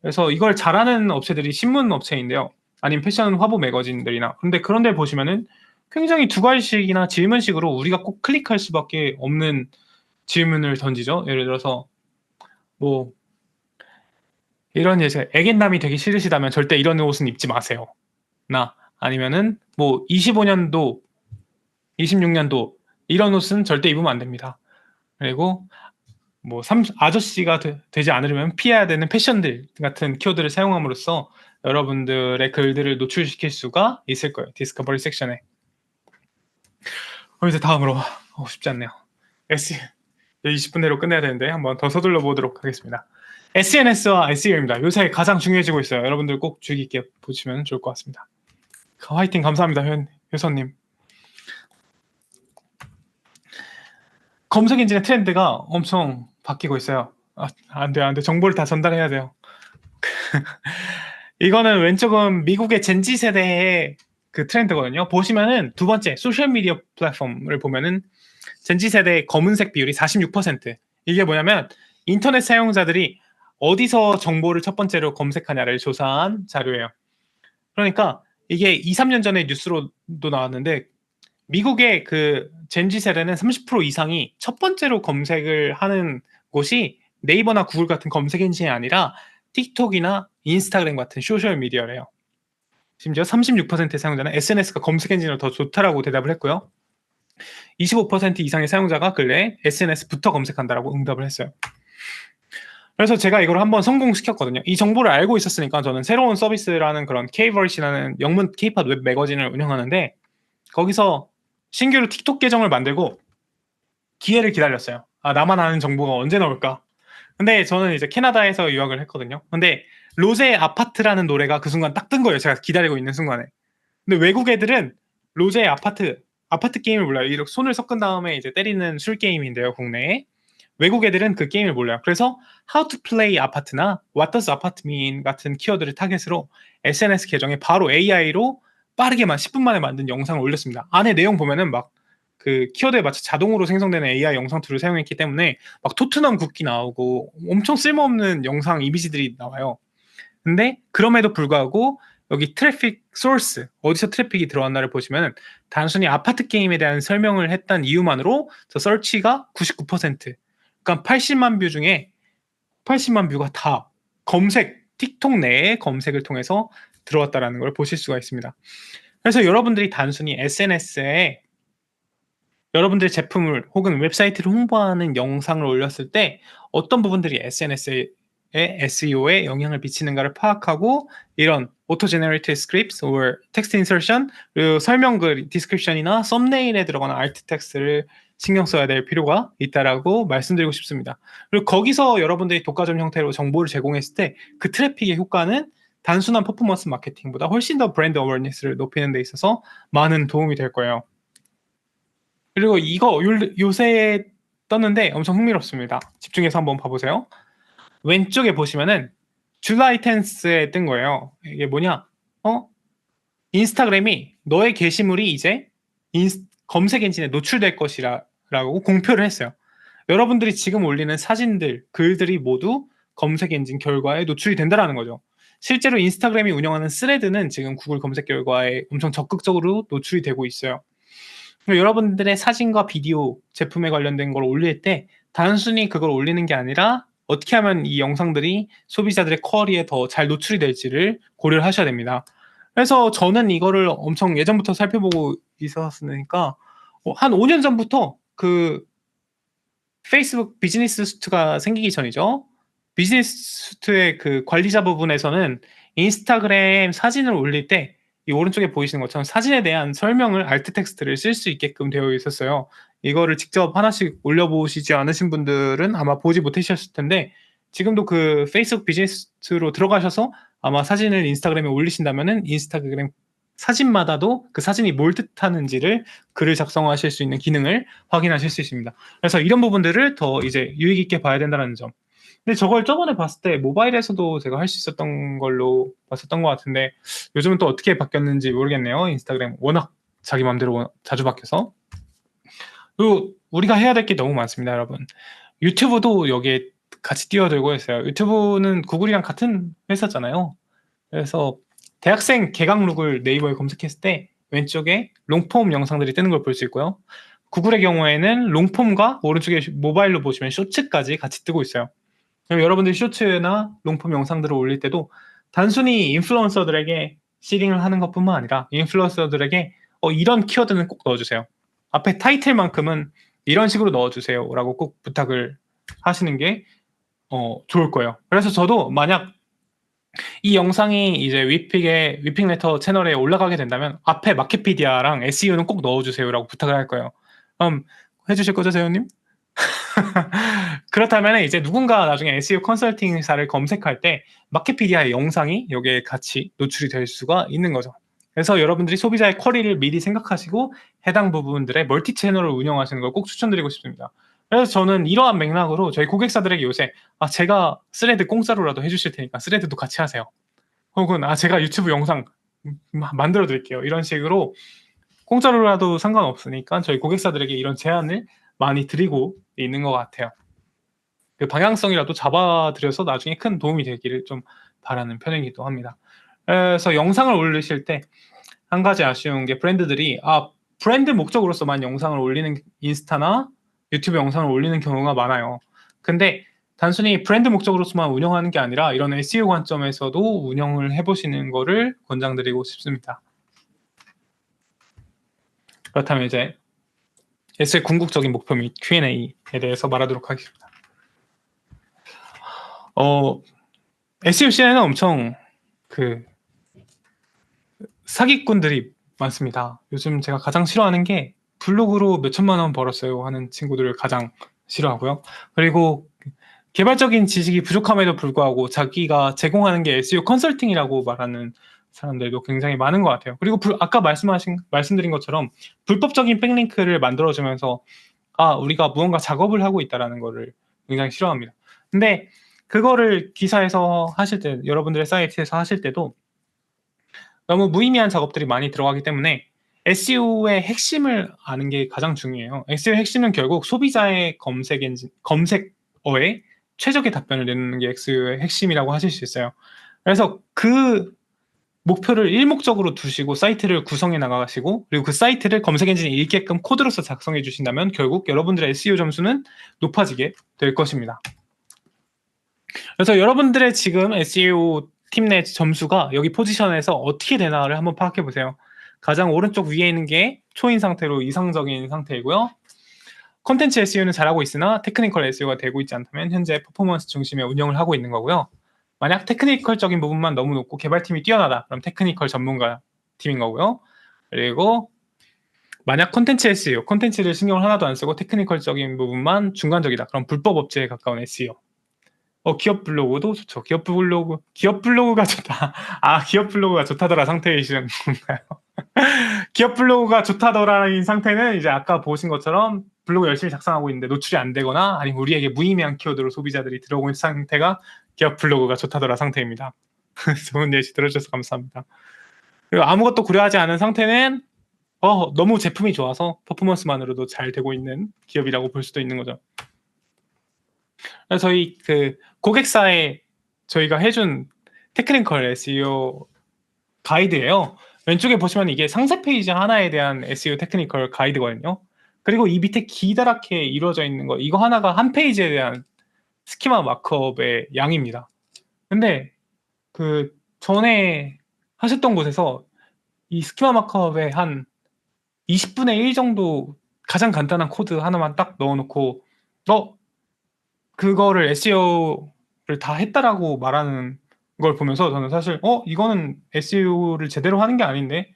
S1: 그래서 이걸 잘하는 업체들이 신문 업체인데요. 아니면 패션 화보 매거진들이나. 근데 그런 데 보시면은 굉장히 두 가지씩이나 질문식으로 우리가 꼭 클릭할 수밖에 없는 질문을 던지죠. 예를 들어서 뭐 이런 예제 애견남이 되기 싫으시다면 절대 이런 옷은 입지 마세요. 나 아니면은 뭐 25년도 26년도 이런 옷은 절대 입으면 안 됩니다. 그리고 뭐 아저씨가 되지 않으려면 피해야 되는 패션들 같은 키워드를 사용함으로써 여러분들의 글들을 노출시킬 수가 있을 거예요. 디스커버리 섹션에. 이제 다음으로 쉽지 않네요. 20분 내로 끝내야 되는데 한번 더 서둘러 보도록 하겠습니다. SNS와 SEO입니다. 요새 가장 중요해지고 있어요. 여러분들 꼭 주의 깊게 보시면 좋을 것 같습니다. 화이팅 감사합니다, 효선님. 검색 엔진의 트렌드가 엄청 바뀌고 있어요. 안 돼요. 정보를 다 전달해야 돼요. 이거는 왼쪽은 미국의 젠지 세대의 그 트렌드거든요. 보시면은 두 번째 소셜미디어 플랫폼을 보면은 젠지 세대의 검은색 비율이 46%. 이게 뭐냐면 인터넷 사용자들이 어디서 정보를 첫 번째로 검색하냐를 조사한 자료예요. 그러니까 이게 2, 3년 전에 뉴스로도 나왔는데 미국의 그 젠지 세대는 30% 이상이 첫 번째로 검색을 하는 곳이 네이버나 구글 같은 검색 엔진이 아니라 틱톡이나 인스타그램 같은 소셜 미디어래요. 심지어 36%의 사용자는 SNS가 검색 엔진으로 더 좋다라고 대답을 했고요. 25% 이상의 사용자가 근래 SNS부터 검색한다라고 응답을 했어요. 그래서 제가 이걸 한번 성공시켰거든요. 이 정보를 알고 있었으니까 저는 새로운 서비스라는 그런 K버릇이라는 영문 K팝 웹 매거진을 운영하는데 거기서 신규로 틱톡 계정을 만들고 기회를 기다렸어요. 나만 아는 정보가 언제 나올까? 근데 저는 이제 캐나다에서 유학을 했거든요. 근데 로제 아파트라는 노래가 그 순간 딱 뜬 거예요. 제가 기다리고 있는 순간에. 근데 외국 애들은 로제 아파트 게임을 몰라요. 이렇게 손을 섞은 다음에 이제 때리는 술 게임인데요, 국내에. 외국 애들은 그 게임을 몰라요. 그래서 How to play 아파트나 What does apart mean 같은 키워드를 타겟으로 SNS 계정에 바로 AI로 빠르게만 10분 만에 만든 영상을 올렸습니다. 안에 내용 보면은 막 그 키워드에 맞춰 자동으로 생성되는 AI 영상 툴을 사용했기 때문에 막 토트넘 국기 나오고 엄청 쓸모없는 영상 이미지들이 나와요. 근데 그럼에도 불구하고 여기 트래픽 소스 어디서 트래픽이 들어왔나를 보시면 단순히 아파트 게임에 대한 설명을 했던 이유만으로 저 서치가 99%, 그러니까 80만 뷰 중에 80만 뷰가 다 틱톡 내에 검색을 통해서 들어왔다라는 걸 보실 수가 있습니다. 그래서 여러분들이 단순히 SNS에 여러분들의 제품을 혹은 웹사이트를 홍보하는 영상을 올렸을 때 어떤 부분들이 SNS의 SEO에 영향을 미치는가를 파악하고 이런 auto-generated scripts or text insertion, 그리고 설명글, 디스크립션이나 썸네일에 들어가는 알트 텍스트를 신경 써야 될 필요가 있다라고 말씀드리고 싶습니다. 그리고 거기서 여러분들이 독과점 형태로 정보를 제공했을 때 그 트래픽의 효과는 단순한 퍼포먼스 마케팅보다 훨씬 더 브랜드 어워니스를 높이는 데 있어서 많은 도움이 될 거예요. 그리고 이거 요새 떴는데 엄청 흥미롭습니다. 집중해서 한번 봐보세요. 왼쪽에 보시면은 줄라이 10스에 뜬 거예요. 이게 뭐냐? 인스타그램이 너의 게시물이 이제 검색 엔진에 노출될 것이라고 공표를 했어요. 여러분들이 지금 올리는 사진들, 글들이 모두 검색 엔진 결과에 노출이 된다라는 거죠. 실제로 인스타그램이 운영하는 스레드는 지금 구글 검색 결과에 엄청 적극적으로 노출이 되고 있어요. 여러분들의 사진과 비디오, 제품에 관련된 걸 올릴 때 단순히 그걸 올리는 게 아니라 어떻게 하면 이 영상들이 소비자들의 쿼리에 더 잘 노출이 될지를 고려를 하셔야 됩니다. 그래서 저는 이거를 엄청 예전부터 살펴보고 있었으니까 한 5년 전부터 그 페이스북 비즈니스 수트가 생기기 전이죠. 비즈니스 수트의 그 관리자 부분에서는 인스타그램 사진을 올릴 때 이 오른쪽에 보이시는 것처럼 사진에 대한 설명을 알트 텍스트를 쓸 수 있게끔 되어 있었어요. 이거를 직접 하나씩 올려보시지 않으신 분들은 아마 보지 못하셨을 텐데 지금도 그 페이스북 비즈니스로 들어가셔서 아마 사진을 인스타그램에 올리신다면은 인스타그램 사진마다도 그 사진이 뭘 뜻하는지를 글을 작성하실 수 있는 기능을 확인하실 수 있습니다. 그래서 이런 부분들을 더 이제 유익 있게 봐야 된다는 점. 근데 저걸 저번에 봤을 때 모바일에서도 제가 할 수 있었던 걸로 봤었던 것 같은데 요즘은 또 어떻게 바뀌었는지 모르겠네요. 인스타그램 워낙 자기 맘대로 자주 바뀌어서. 그리고 우리가 해야 될 게 너무 많습니다, 여러분. 유튜브도 여기에 같이 뛰어들고 있어요. 유튜브는 구글이랑 같은 회사잖아요. 그래서 대학생 개강룩을 네이버에 검색했을 때 왼쪽에 롱폼 영상들이 뜨는 걸 볼 수 있고요. 구글의 경우에는 롱폼과 오른쪽에 모바일로 보시면 쇼츠까지 같이 뜨고 있어요. 그럼 여러분들이 쇼츠나 롱폼 영상들을 올릴 때도 단순히 인플루언서들에게 시링을 하는 것뿐만 아니라 인플루언서들에게 이런 키워드는 꼭 넣어주세요. 앞에 타이틀만큼은 이런 식으로 넣어주세요 라고 꼭 부탁을 하시는 게 좋을 거예요. 그래서 저도 만약 이 영상이 이제 위핑 레터 채널에 올라가게 된다면 앞에 마켓피디아랑 SEO는 꼭 넣어주세요 라고 부탁을 할 거예요. 해주실 거죠, 세훈님? 그렇다면 이제 누군가 나중에 SEO 컨설팅사를 검색할 때 마켓피디아의 영상이 여기에 같이 노출이 될 수가 있는 거죠. 그래서 여러분들이 소비자의 쿼리를 미리 생각하시고 해당 부분들의 멀티 채널을 운영하시는 걸 꼭 추천드리고 싶습니다. 그래서 저는 이러한 맥락으로 저희 고객사들에게 요새 제가 스레드 공짜로라도 해주실 테니까 스레드도 같이 하세요. 혹은 제가 유튜브 영상 만들어 드릴게요. 이런 식으로 공짜로라도 상관없으니까 저희 고객사들에게 이런 제안을 많이 드리고 있는 것 같아요. 그 방향성이라도 잡아드려서 나중에 큰 도움이 되기를 좀 바라는 편이기도 합니다. 그래서 영상을 올리실 때 한 가지 아쉬운 게 브랜드들이 브랜드 목적으로서만 영상을 올리는 인스타나 유튜브 영상을 올리는 경우가 많아요. 근데 단순히 브랜드 목적으로서만 운영하는 게 아니라 이런 SEO 관점에서도 운영을 해보시는 거를 권장드리고 싶습니다. 그렇다면 이제 SEO 궁극적인 목표 및 Q&A에 대해서 말하도록 하겠습니다. SEO 시장에는 엄청 사기꾼들이 많습니다. 요즘 제가 가장 싫어하는 게 블로그로 몇 천만 원 벌었어요 하는 친구들을 가장 싫어하고요. 그리고 개발적인 지식이 부족함에도 불구하고 자기가 제공하는 게 SEO 컨설팅이라고 말하는 사람들도 굉장히 많은 것 같아요. 그리고 아까 말씀드린 것처럼 불법적인 백링크를 만들어주면서 우리가 무언가 작업을 하고 있다는 거를 굉장히 싫어합니다. 근데 그거를 기사에서 하실 때, 여러분들의 사이트에서 하실 때도 너무 무의미한 작업들이 많이 들어가기 때문에 SEO의 핵심을 아는 게 가장 중요해요. SEO의 핵심은 결국 소비자의 검색어에 최적의 답변을 내는 게 SEO의 핵심이라고 하실 수 있어요. 그래서 그 목표를 일목적으로 두시고 사이트를 구성해 나가시고, 그리고 그 사이트를 검색 엔진이 읽게끔 코드로서 작성해 주신다면 결국 여러분들의 SEO 점수는 높아지게 될 것입니다. 그래서 여러분들의 지금 SEO 팀 내 점수가 여기 포지션에서 어떻게 되나를 한번 파악해 보세요. 가장 오른쪽 위에 있는 게 초인 상태로 이상적인 상태이고요. 컨텐츠 SEO는 잘하고 있으나 테크니컬 SEO가 되고 있지 않다면 현재 퍼포먼스 중심의 운영을 하고 있는 거고요. 만약 테크니컬적인 부분만 너무 높고 개발팀이 뛰어나다, 그럼 테크니컬 전문가 팀인 거고요. 그리고 만약 컨텐츠 SEO, 컨텐츠를 신경을 하나도 안 쓰고 테크니컬적인 부분만 중간적이다, 그럼 불법 업체에 가까운 SEO. 기업 블로그도 좋죠. 기업 블로그가 좋다. 기업 블로그가 좋다더라 상태이신 건가요? 기업 블로그가 좋다더라인 상태는 이제 아까 보신 것처럼 블로그 열심히 작성하고 있는데 노출이 안 되거나, 아니면 우리에게 무의미한 키워드로 소비자들이 들어오고 있는 상태가 기업 블로그가 좋다더라 상태입니다. 좋은 예시 들어주셔서 감사합니다. 그리고 아무것도 고려하지 않은 상태는 너무 제품이 좋아서 퍼포먼스만으로도 잘 되고 있는 기업이라고 볼 수도 있는 거죠. 저희 고객사에 저희가 해준 테크니컬 SEO 가이드예요. 왼쪽에 보시면 이게 상세 페이지 하나에 대한 SEO 테크니컬 가이드거든요. 그리고 이 밑에 기다랗게 이루어져 있는 거, 이거 하나가 한 페이지에 대한 스키마 마크업의 양입니다. 근데 전에 하셨던 곳에서 이 스키마 마크업의 한 20분의 1 정도 가장 간단한 코드 하나만 딱 넣어놓고 그거를 SEO를 다 했다라고 말하는 걸 보면서 저는 사실 이거는 SEO를 제대로 하는 게 아닌데,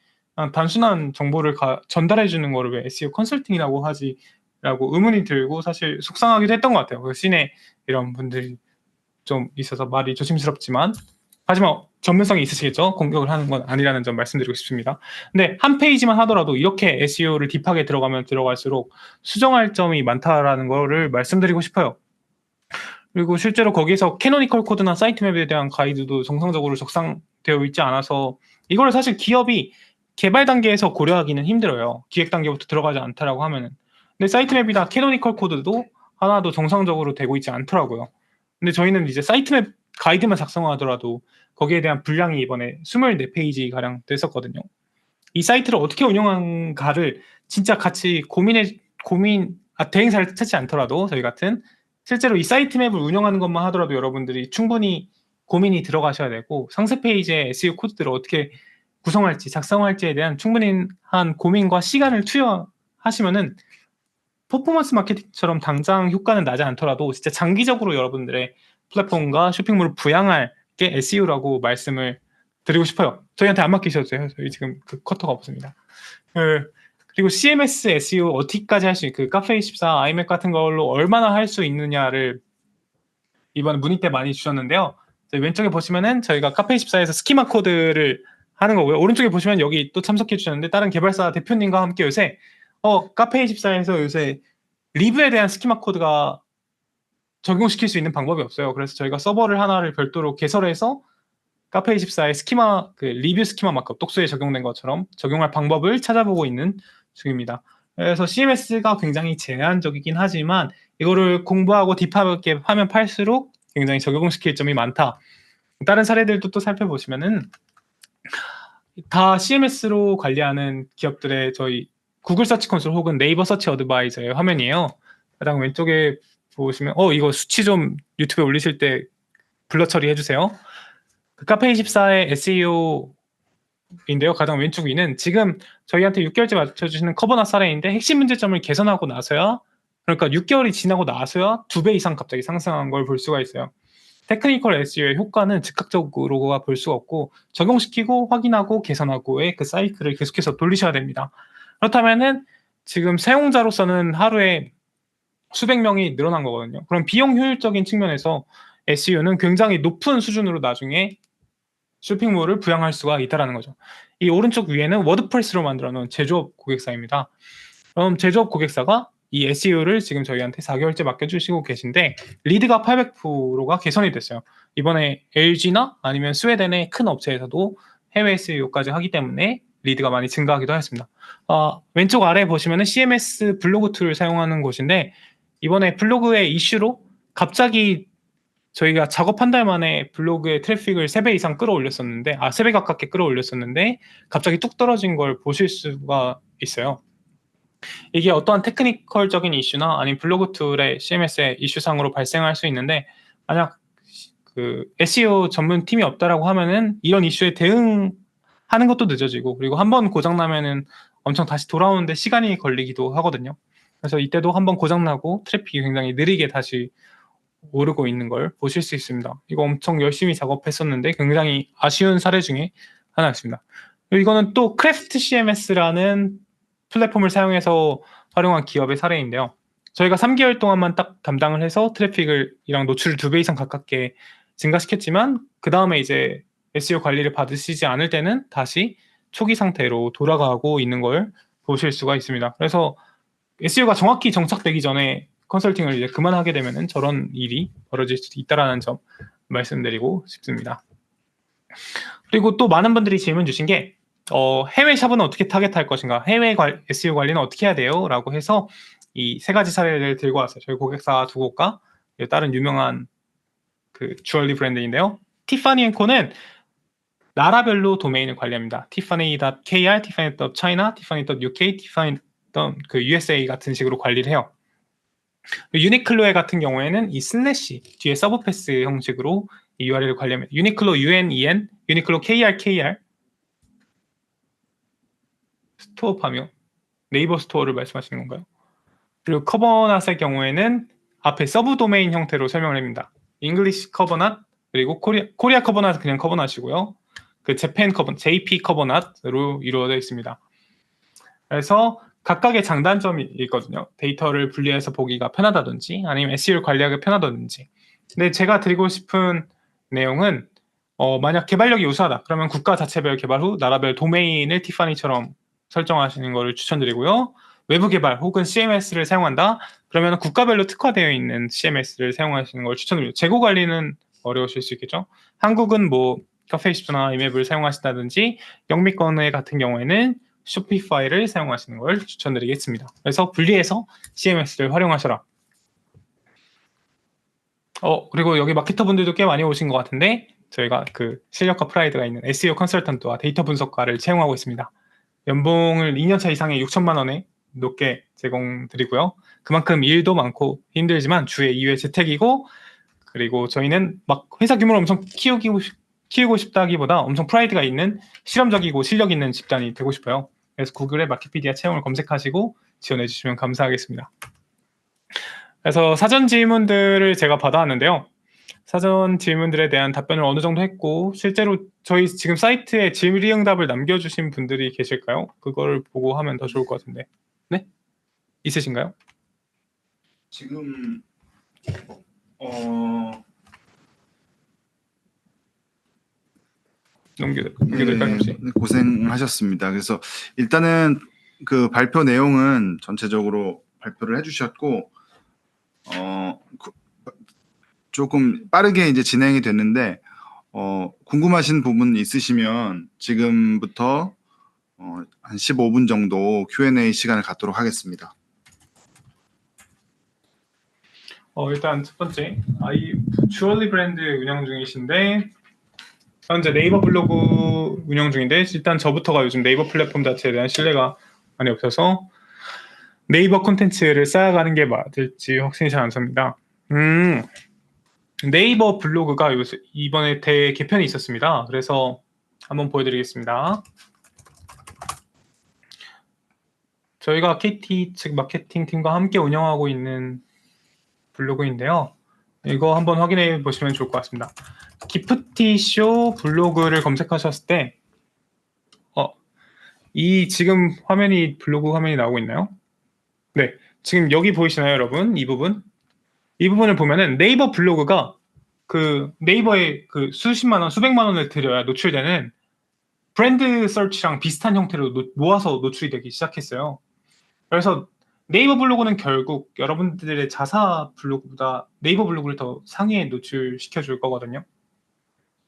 S1: 단순한 정보를 전달해 주는 거를 왜 SEO 컨설팅이라고 하지라고 의문이 들고 사실 속상하기도 했던 것 같아요. 그 시내 이런 분들이 좀 있어서 말이 조심스럽지만, 하지만 전문성이 있으시겠죠. 공격을 하는 건 아니라는 점 말씀드리고 싶습니다. 근데 한 페이지만 하더라도 이렇게 SEO를 딥하게 들어가면 들어갈수록 수정할 점이 많다라는 거를 말씀드리고 싶어요. 그리고 실제로 거기서 캐노니컬 코드나 사이트맵에 대한 가이드도 정상적으로 적상되어 있지 않아서 이거를 사실 기업이 개발 단계에서 고려하기는 힘들어요. 기획 단계부터 들어가지 않다라고 하면은. 근데 사이트맵이나 캐노니컬 코드도 하나도 정상적으로 되고 있지 않더라고요. 근데 저희는 이제 사이트맵 가이드만 작성하더라도 거기에 대한 분량이 이번에 24페이지 가량 됐었거든요. 이 사이트를 어떻게 운영한가를 진짜 같이 대행사를 찾지 않더라도 저희 같은 실제로 이 사이트 맵을 운영하는 것만 하더라도 여러분들이 충분히 고민이 들어가셔야 되고, 상세 페이지에 SEO 코드들을 어떻게 구성할지, 작성할지에 대한 충분한 고민과 시간을 투여하시면은 퍼포먼스 마케팅처럼 당장 효과는 나지 않더라도 진짜 장기적으로 여러분들의 플랫폼과 쇼핑몰을 부양할 게 SEO라고 말씀을 드리고 싶어요. 저희한테 안 맡기셔도 돼요. 저희 지금 쿼터가 없습니다. 그리고 CMS SEO 어디까지 할 수 있고 카페24, 아이맥 같은 걸로 얼마나 할 수 있느냐를 이번 문의 때 많이 주셨는데요. 왼쪽에 보시면은 저희가 카페24에서 스키마 코드를 하는 거고요. 오른쪽에 보시면 여기 또 참석해 주셨는데 다른 개발사 대표님과 함께 요새 카페24에서 요새 리뷰에 대한 스키마 코드가 적용시킬 수 있는 방법이 없어요. 그래서 저희가 서버를 하나를 별도로 개설해서 카페24의 스키마, 리뷰 스키마 마크업, 독서에 적용된 것처럼 적용할 방법을 찾아보고 있는 중입니다. 그래서 CMS가 굉장히 제한적이긴 하지만 이거를 공부하고 딥하게 하면 팔수록 굉장히 적용시킬 점이 많다. 다른 사례들도 또 살펴보시면은 다 CMS로 관리하는 기업들의 저희 구글 서치 콘솔 혹은 네이버 서치 어드바이저의 화면이에요. 가장 왼쪽에 보시면 이거 수치 좀 유튜브에 올리실 때 블러 처리해 주세요. 카페24의 SEO인데요. 가장 왼쪽 위는 지금 저희한테 6개월째 맞춰주시는 커버나 사례인데 핵심 문제점을 개선하고 나서야, 그러니까 6개월이 지나고 나서야 2배 이상 갑자기 상승한 걸 볼 수가 있어요. 테크니컬 SEO의 효과는 즉각적으로가 볼 수가 없고 적용시키고 확인하고 개선하고의 그 사이클을 계속해서 돌리셔야 됩니다. 그렇다면은 지금 사용자로서는 하루에 수백 명이 늘어난 거거든요. 그럼 비용 효율적인 측면에서 SEO는 굉장히 높은 수준으로 나중에 쇼핑몰을 부양할 수가 있다는 거죠. 이 오른쪽 위에는 워드프레스로 만들어 놓은 제조업 고객사입니다. 그럼 제조업 고객사가 이 SEO를 지금 저희한테 4개월째 맡겨주시고 계신데 리드가 800%가 개선이 됐어요. 이번에 LG나 아니면 스웨덴의 큰 업체에서도 해외 SEO까지 하기 때문에 리드가 많이 증가하기도 했습니다. 왼쪽 아래 보시면 CMS 블로그 툴을 사용하는 곳인데 이번에 블로그의 이슈로 갑자기 저희가 작업 한 달 만에 블로그의 트래픽을 3배 이상 끌어올렸었는데 3배 가깝게 끌어올렸었는데 갑자기 뚝 떨어진 걸 보실 수가 있어요. 이게 어떠한 테크니컬적인 이슈나 아니면 블로그 툴의 CMS의 이슈상으로 발생할 수 있는데 만약 그 SEO 전문 팀이 없다라고 하면은 이런 이슈에 대응하는 것도 늦어지고 그리고 한번 고장 나면은 엄청 다시 돌아오는데 시간이 걸리기도 하거든요. 그래서 이때도 한번 고장 나고 트래픽이 굉장히 느리게 다시 오르고 있는 걸 보실 수 있습니다. 이거 엄청 열심히 작업했었는데 굉장히 아쉬운 사례 중에 하나였습니다. 이거는 또 크래프트 CMS라는 플랫폼을 사용해서 활용한 기업의 사례인데요. 저희가 3개월 동안만 딱 담당을 해서 트래픽을 이랑 노출을 2배 이상 가깝게 증가시켰지만 그 다음에 이제 SEO 관리를 받으시지 않을 때는 다시 초기 상태로 돌아가고 있는 걸 보실 수가 있습니다. 그래서 SEO가 정확히 정착되기 전에 컨설팅을 이제 그만하게 되면은 저런 일이 벌어질 수도 있다라는 점 말씀드리고 싶습니다. 그리고 또 많은 분들이 질문 주신 게 해외 샵은 어떻게 타겟할 것인가, 해외 SEO 관리는 어떻게 해야 돼요? 라고 해서 이 3가지 사례를 들고 왔어요. 저희 고객사 2곳과 다른 유명한 그 주얼리 브랜드인데요. 티파니&코는 나라별로 도메인을 관리합니다. tiffany.kr, tiffany.china, tiffany.uk, tiffany.USA 같은 식으로 관리를 해요. 유니클로의 같은 경우에는 이 슬래시 뒤에 서브패스 형식으로 이 URL을 관리합니다. 유니클로 UNEN, 유니클로 KRKR 스토어 파며 네이버 스토어를 말씀하시는 건가요? 그리고 커버낫의 경우에는 앞에 서브 도메인 형태로 설명을 합니다. 잉글리시 커버낫 그리고 코리아 커버낫은 그냥 커버낫이고요. 그 재팬 커버, JP 커버낫으로 이루어져 있습니다. 그래서 각각의 장단점이 있거든요. 데이터를 분리해서 보기가 편하다든지 아니면 SEO를 관리하기 편하다든지. 근데 제가 드리고 싶은 내용은 만약 개발력이 우수하다. 그러면 국가 자체별 개발 후 나라별 도메인을 티파니처럼 설정하시는 것을 추천드리고요. 외부 개발 혹은 CMS를 사용한다. 그러면 국가별로 특화되어 있는 CMS를 사용하시는 걸 추천드립니다. 재고 관리는 어려우실 수 있겠죠. 한국은 뭐 카페24나 이맵을 사용하신다든지 영미권의 같은 경우에는 쇼피파이를 사용하시는 걸 추천드리겠습니다. 그래서 분리해서 CMS를 활용하셔라. 그리고 여기 마케터 분들도 꽤 많이 오신 것 같은데 저희가 그 실력과 프라이드가 있는 SEO 컨설턴트와 데이터 분석가를 채용하고 있습니다. 연봉을 2년차 이상의 6천만 원에 높게 제공드리고요. 그만큼 일도 많고 힘들지만 주에 2회 재택이고 그리고 저희는 막 회사 규모를 엄청 키우고 싶다기보다 엄청 프라이드가 있는 실험적이고 실력 있는 집단이 되고 싶어요. 그래서 구글에 마켓피디아 채용을 검색하시고 지원해 주시면 감사하겠습니다. 그래서 사전 질문들을 제가 받아왔는데요. 사전 질문들에 대한 답변을 어느 정도 했고 실제로 저희 지금 사이트에 질의응답을 남겨주신 분들이 계실까요? 그거를 보고 하면 더 좋을 것 같은데. 네? 있으신가요?
S2: 지금
S1: 넘겨드릴까요, 혹시?
S2: 고생하셨습니다. 그래서 일단은 그 발표 내용은 전체적으로 발표를 해주셨고, 조금 빠르게 이제 진행이 됐는데, 궁금하신 부분 있으시면 지금부터 한 15분 정도 Q&A 시간을 갖도록 하겠습니다.
S1: 일단 첫 번째, 주얼리 브랜드 운영 중이신데 현재 네이버 블로그 운영 중인데 일단 저부터가 요즘 네이버 플랫폼 자체에 대한 신뢰가 많이 없어서 네이버 콘텐츠를 쌓아가는 게 맞을지 확신이 잘 안 섭니다. 네이버 블로그가 이번에 대개편이 있었습니다. 그래서 한번 보여드리겠습니다. 저희가 KT 측 마케팅 팀과 함께 운영하고 있는 블로그인데요. 이거 한번 확인해 보시면 좋을 것 같습니다. 기프티쇼 블로그를 검색하셨을 때 이 지금 블로그 화면이 나오고 있나요? 네, 지금 여기 보이시나요, 여러분? 이 부분을 보면은 네이버 블로그가 그 네이버에 그 수십만 원, 수백만 원을 들여야 노출되는 브랜드 서치랑 비슷한 형태로 모아서 노출이 되기 시작했어요. 그래서 네이버 블로그는 결국 여러분들의 자사 블로그보다 네이버 블로그를 더 상위에 노출시켜 줄 거거든요.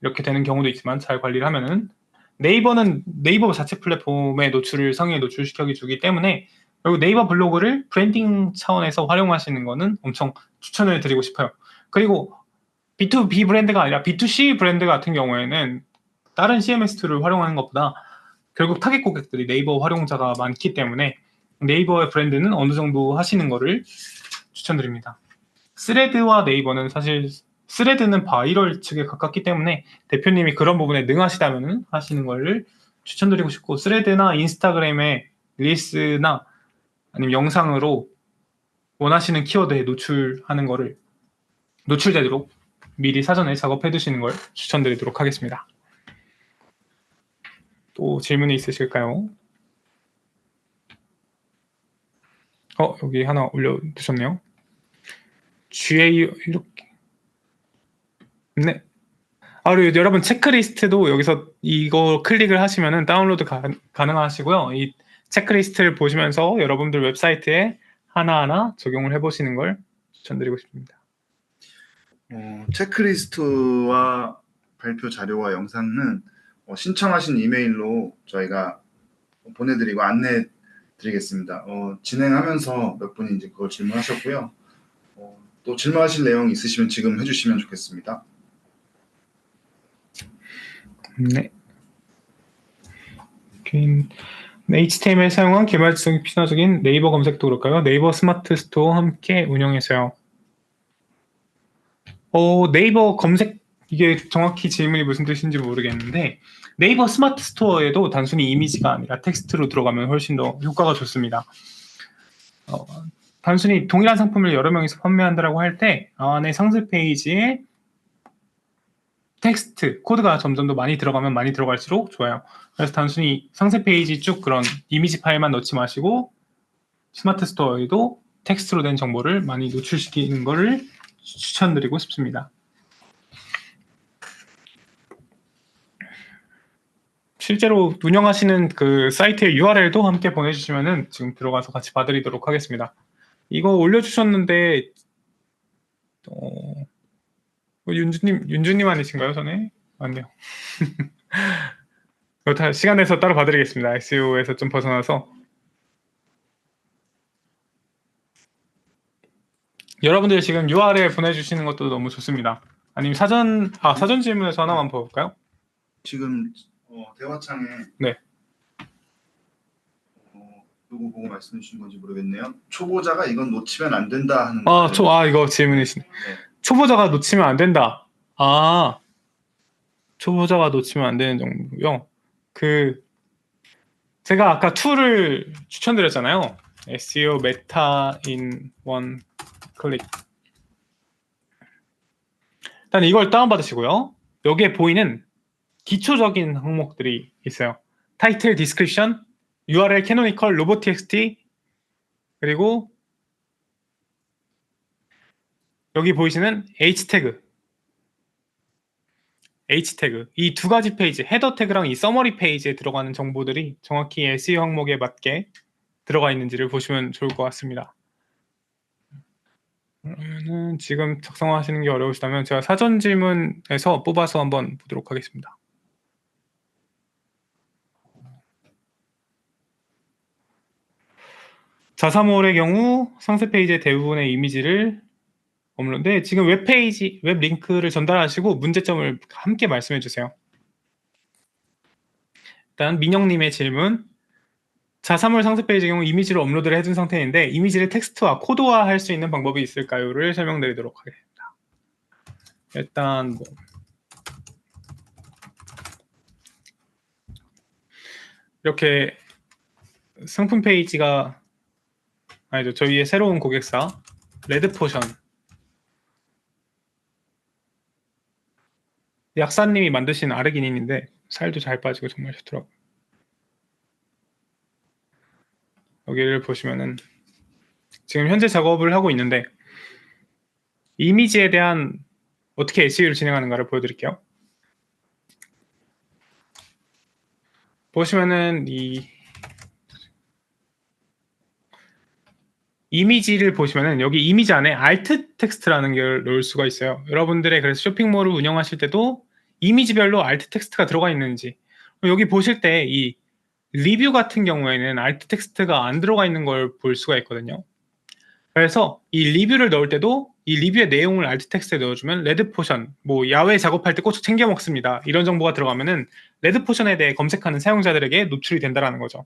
S1: 이렇게 되는 경우도 있지만 잘 관리를 하면은 네이버는 네이버 자체 플랫폼의 노출을 상위에 노출시켜 주기 때문에 그리고 네이버 블로그를 브랜딩 차원에서 활용하시는 거는 엄청 추천을 드리고 싶어요. 그리고 B2B 브랜드가 아니라 B2C 브랜드 같은 경우에는 다른 CMS 툴을 활용하는 것보다 결국 타겟 고객들이 네이버 활용자가 많기 때문에 네이버의 브랜드는 어느 정도 하시는 거를 추천드립니다. 스레드와 네이버는 사실 스레드는 바이럴 측에 가깝기 때문에 대표님이 그런 부분에 능하시다면 하시는 걸 추천드리고 싶고 스레드나 인스타그램의 릴스나 아니면 영상으로 원하시는 키워드에 노출하는 거를 노출되도록 미리 사전에 작업해 두시는 걸 추천드리도록 하겠습니다. 또 질문이 있으실까요? 여기 하나 올려두셨네요. GA 이렇게 네. 그리고 여러분 체크리스트도 여기서 이거 클릭을 하시면은 다운로드 가능하시고요. 이 체크리스트를 보시면서 여러분들 웹사이트에 하나하나 적용을 해보시는 걸 추천드리고 싶습니다.
S2: 체크리스트와 발표 자료와 영상은 신청하신 이메일로 저희가 보내드리고 안내 드리겠습니다. 진행하면서 몇 분이 이제 그걸 질문하셨고요. 또 질문하실 내용 있으시면 지금 해주시면 좋겠습니다.
S1: 네. HTML 사용한 개발성이 필요적인 네이버 검색도 그럴까요? 네이버 스마트 스토어 함께 운영해서요. 네이버 검색 이게 정확히 질문이 무슨 뜻인지 모르겠는데 네이버 스마트 스토어에도 단순히 이미지가 아니라 텍스트로 들어가면 훨씬 더 효과가 좋습니다. 단순히 동일한 상품을 여러 명이서 판매한다라고 할 때 안에 상세 페이지에 텍스트, 코드가 점점 더 많이 들어가면 많이 들어갈수록 좋아요. 그래서 단순히 상세 페이지 쭉 그런 이미지 파일만 넣지 마시고 스마트 스토어에도 텍스트로 된 정보를 많이 노출시키는 것을 추천드리고 싶습니다. 실제로 운영하시는 그 사이트의 URL도 함께 보내주시면은 지금 들어가서 같이 봐드리도록 하겠습니다. 이거 올려주셨는데 윤주님 아니신가요, 전에? 맞네요. 시간 내서 따로 봐드리겠습니다. SEO에서 좀 벗어나서. 여러분들 지금 URL 보내주시는 것도 너무 좋습니다. 아니면 사전 질문에서 하나만 볼까요?
S2: 지금 대화창에
S1: 네.
S2: 누구 보고 말씀해 주신 건지 모르겠네요. 초보자가 이건 놓치면 안 된다 하는
S1: 이거 질문이시네.
S2: 네.
S1: 초보자가 놓치면 안 된다. 초보자가 놓치면 안 되는 정도요. 제가 아까 툴을 추천드렸잖아요. SEO 메타 in one click. 일단 이걸 다운받으시고요. 여기에 보이는 기초적인 항목들이 있어요. 타이틀, 디스크립션, URL, 캐노니컬, 로봇txt 그리고 여기 보이시는 H 태그. H 태그 이 두 가지 페이지 헤더 태그랑 이 서머리 페이지에 들어가는 정보들이 정확히 SEO 항목에 맞게 들어가 있는지를 보시면 좋을 것 같습니다. 그러면은 지금 작성하시는 게 어려우시다면 제가 사전 질문에서 뽑아서 한번 보도록 하겠습니다. 자사몰의 경우 상세 페이지의 대부분의 이미지를 업로드인데 지금 웹페이지, 웹 링크를 전달하시고 문제점을 함께 말씀해 주세요. 일단 민영님의 질문. 자사몰 상세 페이지의 경우 이미지를 업로드를 해둔 상태인데 이미지를 텍스트와 코드화 할 수 있는 방법이 있을까요?를 설명드리도록 하겠습니다. 일단 뭐 이렇게 상품 페이지가 아니죠. 저희의 새로운 고객사 레드포션 약사님이 만드신 아르기닌인데 살도 잘 빠지고 정말 좋더라고요. 여기를 보시면은 지금 현재 작업을 하고 있는데 이미지에 대한 어떻게 SEO를 진행하는가를 보여드릴게요. 보시면은 이 이미지를 보시면은 여기 이미지 안에 alt 텍스트라는 걸 넣을 수가 있어요. 여러분들의 그래서 쇼핑몰을 운영하실 때도 이미지별로 alt 텍스트가 들어가 있는지 여기 보실 때 이 리뷰 같은 경우에는 alt 텍스트가 안 들어가 있는 걸 볼 수가 있거든요. 그래서 이 리뷰를 넣을 때도 이 리뷰의 내용을 alt 텍스트에 넣어주면 레드포션, 뭐 야외 작업할 때 고추 챙겨 먹습니다. 이런 정보가 들어가면은 레드포션에 대해 검색하는 사용자들에게 노출이 된다라는 거죠.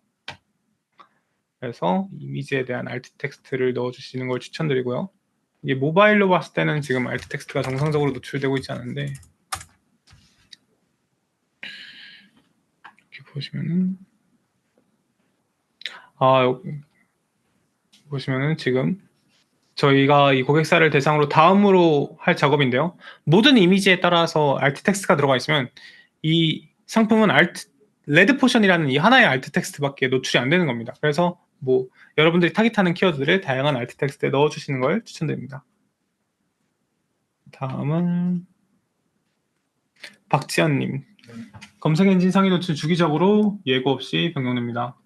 S1: 그래서 이미지에 대한 alt 텍스트를 넣어주시는 걸 추천드리고요. 이게 모바일로 봤을 때는 지금 alt 텍스트가 정상적으로 노출되고 있지 않은데 이렇게 보시면은 보시면은 지금 저희가 이 고객사를 대상으로 다음으로 할 작업인데요. 모든 이미지에 따라서 alt 텍스트가 들어가 있으면 이 상품은 레드 포션이라는 이 하나의 alt 텍스트밖에 노출이 안 되는 겁니다. 그래서 뭐 여러분들이 타깃하는 키워드를 다양한 alt 텍스트에 넣어주시는 걸 추천드립니다. 다음은 박지현님. 검색 엔진 상위 노출 주기적으로 예고 없이 변경됩니다.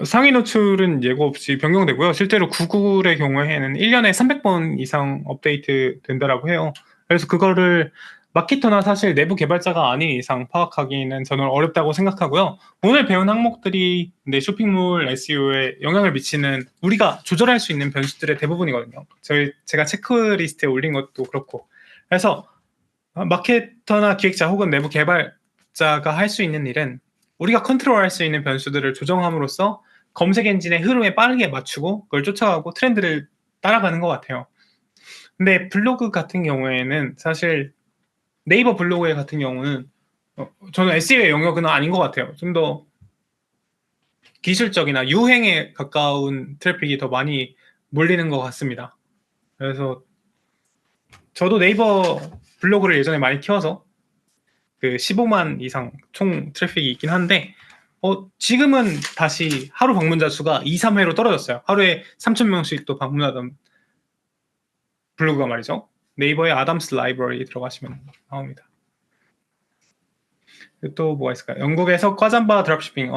S1: 상위 노출은 예고 없이 변경되고요. 실제로 구글의 경우에는 1년에 300번 이상 업데이트 된다라고 해요. 그래서 그거를 마케터나 사실 내부 개발자가 아닌 이상 파악하기는 저는 어렵다고 생각하고요. 오늘 배운 항목들이 쇼핑몰 SEO에 영향을 미치는 우리가 조절할 수 있는 변수들의 대부분이거든요. 제가 체크리스트에 올린 것도 그렇고. 그래서 마케터나 기획자 혹은 내부 개발자가 할 수 있는 일은 우리가 컨트롤할 수 있는 변수들을 조정함으로써 검색 엔진의 흐름에 빠르게 맞추고 그걸 쫓아가고 트렌드를 따라가는 것 같아요. 근데 블로그 같은 경우에는 사실 네이버 블로그 같은 경우는 저는 SEO의 영역은 아닌 것 같아요. 좀 더 기술적이나 유행에 가까운 트래픽이 더 많이 몰리는 것 같습니다. 그래서 저도 네이버 블로그를 예전에 많이 키워서 그 15만 이상 총 트래픽이 있긴 한데 지금은 다시 하루 방문자 수가 2, 3회로 떨어졌어요. 하루에 3,000명씩 또 방문하던 블로그가 말이죠. 네이버의 아담스 라이브러리 들어가시면 나옵니다. 또 뭐가 있을까요? 영국에서 과잠바 드롭shipping.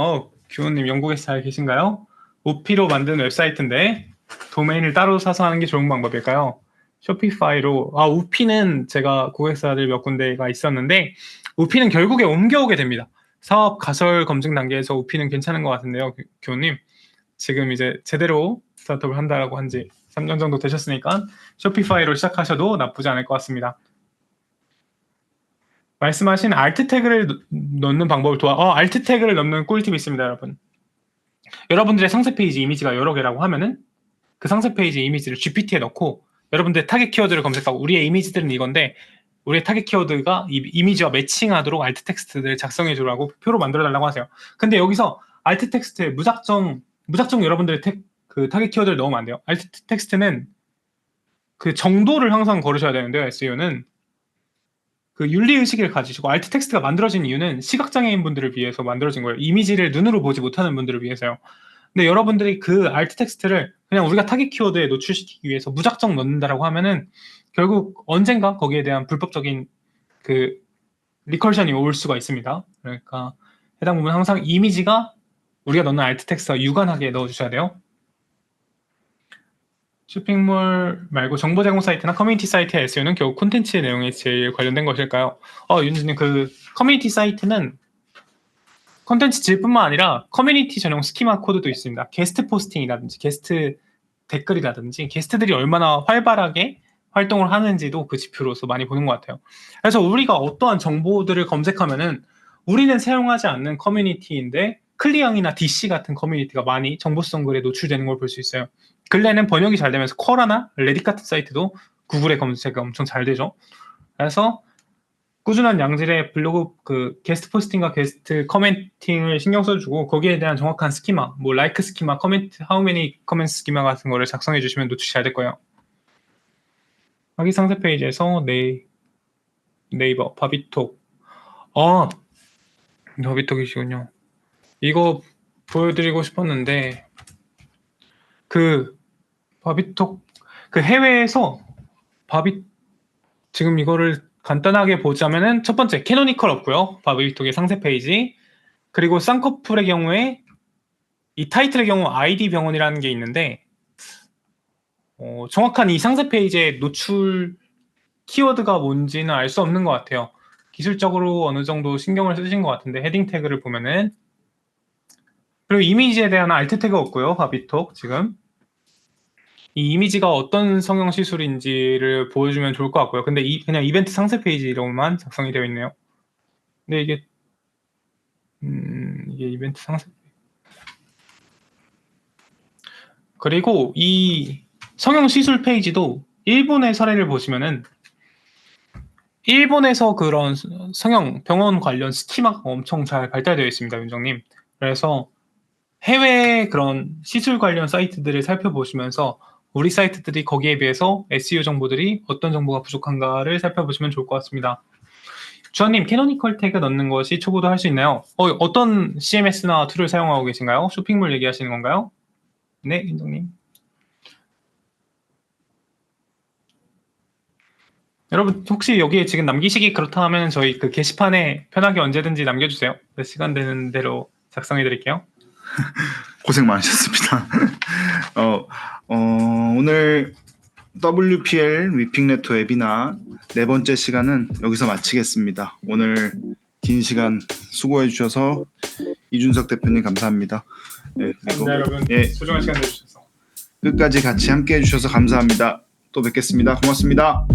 S1: 규호님 영국에서 잘 계신가요? 우피로 만든 웹사이트인데 도메인을 따로 사서 하는 게 좋은 방법일까요? 쇼피파이로. 우피는 제가 고객사들 몇 군데가 있었는데 우피는 결국에 옮겨오게 됩니다. 사업 가설 검증 단계에서 우피는 괜찮은 것 같은데요, 교우님. 지금 이제 제대로 스타트업을 한다라고 한 지 3년 정도 되셨으니까 쇼피파이로 시작하셔도 나쁘지 않을 것 같습니다. 말씀하신 alt 태그를 넣는 방법을 alt 태그를 넣는 꿀팁이 있습니다, 여러분. 여러분들의 상세 페이지 이미지가 여러 개라고 하면은 그 상세 페이지 이미지를 GPT에 넣고 여러분들의 타겟 키워드를 검색하고 우리의 이미지들은 이건데 우리의 타겟 키워드가 이 이미지와 매칭하도록 alt 텍스트를 작성해 주라고 표로 만들어 달라고 하세요. 근데 여기서 alt 텍스트에 무작정 여러분들의 그 타겟 키워드를 넣으면 안 돼요. alt 텍스트는 그 정도를 항상 걸으셔야 되는데요. SEO는 그 윤리 의식을 가지시고 alt 텍스트가 만들어진 이유는 시각장애인 분들을 위해서 만들어진 거예요. 이미지를 눈으로 보지 못하는 분들을 위해서요. 근데 여러분들이 그 alt 텍스트를 그냥 우리가 타깃 키워드에 노출시키기 위해서 무작정 넣는다라고 하면은 결국 언젠가 거기에 대한 불법적인 그 리컬션이 올 수가 있습니다. 그러니까 해당 부분 항상 이미지가 우리가 넣는 알트 텍스트와 유관하게 넣어주셔야 돼요. 쇼핑몰 말고 정보 제공 사이트나 커뮤니티 사이트의 SEO는 결국 콘텐츠의 내용에 제일 관련된 것일까요? 윤주님, 그 커뮤니티 사이트는 콘텐츠 질뿐만 아니라 커뮤니티 전용 스키마 코드도 있습니다. 게스트 포스팅이라든지 게스트 댓글이라든지 게스트들이 얼마나 활발하게 활동을 하는지도 그 지표로서 많이 보는 것 같아요. 그래서 우리가 어떠한 정보들을 검색하면은 우리는 사용하지 않는 커뮤니티인데 클리앙이나 DC 같은 커뮤니티가 많이 정보성 글에 노출되는 걸 볼 수 있어요. 근래는 번역이 잘 되면서 쿼라나 레딧 같은 사이트도 구글의 검색이 엄청 잘 되죠. 그래서 꾸준한 양질의 블로그 그 게스트 포스팅과 게스트 커멘팅을 신경 써주고 거기에 대한 정확한 스키마, 뭐 라이크 스키마, 커멘트, how many comments 스키마 같은 거를 작성해 주시면 노출이 잘 될 거예요. 여기 상세 페이지에서 네이버 바비톡 바비톡이시군요. 이거 보여드리고 싶었는데 그 바비톡 그 해외에서 지금 이거를 간단하게 보자면은 첫 번째 캐노니컬 없고요. 바비톡의 상세 페이지. 그리고 쌍꺼풀의 경우에 이 타이틀의 경우 아이디 병원이라는 게 있는데 정확한 이 상세 페이지의 노출 키워드가 뭔지는 알 수 없는 것 같아요. 기술적으로 어느 정도 신경을 쓰신 것 같은데 헤딩 태그를 보면은 그리고 이미지에 대한 알트 태그 없고요. 바비톡 지금 이 이미지가 어떤 성형 시술인지를 보여주면 좋을 것 같고요. 근데 그냥 이벤트 상세 페이지로만 작성이 되어 있네요. 근데 이게 이벤트 상세 그리고 이 성형 시술 페이지도 일본의 사례를 보시면은 일본에서 그런 성형 병원 관련 스키마가 엄청 잘 발달되어 있습니다, 윤정님. 그래서 해외 그런 시술 관련 사이트들을 살펴보시면서 우리 사이트들이 거기에 비해서 SEO 정보들이 어떤 정보가 부족한가를 살펴보시면 좋을 것 같습니다. 주한님, 캐노니컬 태그 넣는 것이 초보도 할 수 있나요? 어떤 CMS나 툴을 사용하고 계신가요? 쇼핑몰 얘기하시는 건가요? 네, 윤정님. 여러분 혹시 여기에 지금 남기시기 그렇다 하면 저희 그 게시판에 편하게 언제든지 남겨주세요. 시간 되는 대로 작성해 드릴게요.
S2: 고생 많으셨습니다. 오늘 WPL 위핑네트 웨비나 네 번째 시간은 여기서 마치겠습니다. 오늘 긴 시간 수고해 주셔서 이준석 대표님 감사합니다. 네,
S1: 감사합니다, 여러분. 소중한 시간 내주셔서
S2: 끝까지 같이 함께 해주셔서 감사합니다. 또 뵙겠습니다. 고맙습니다.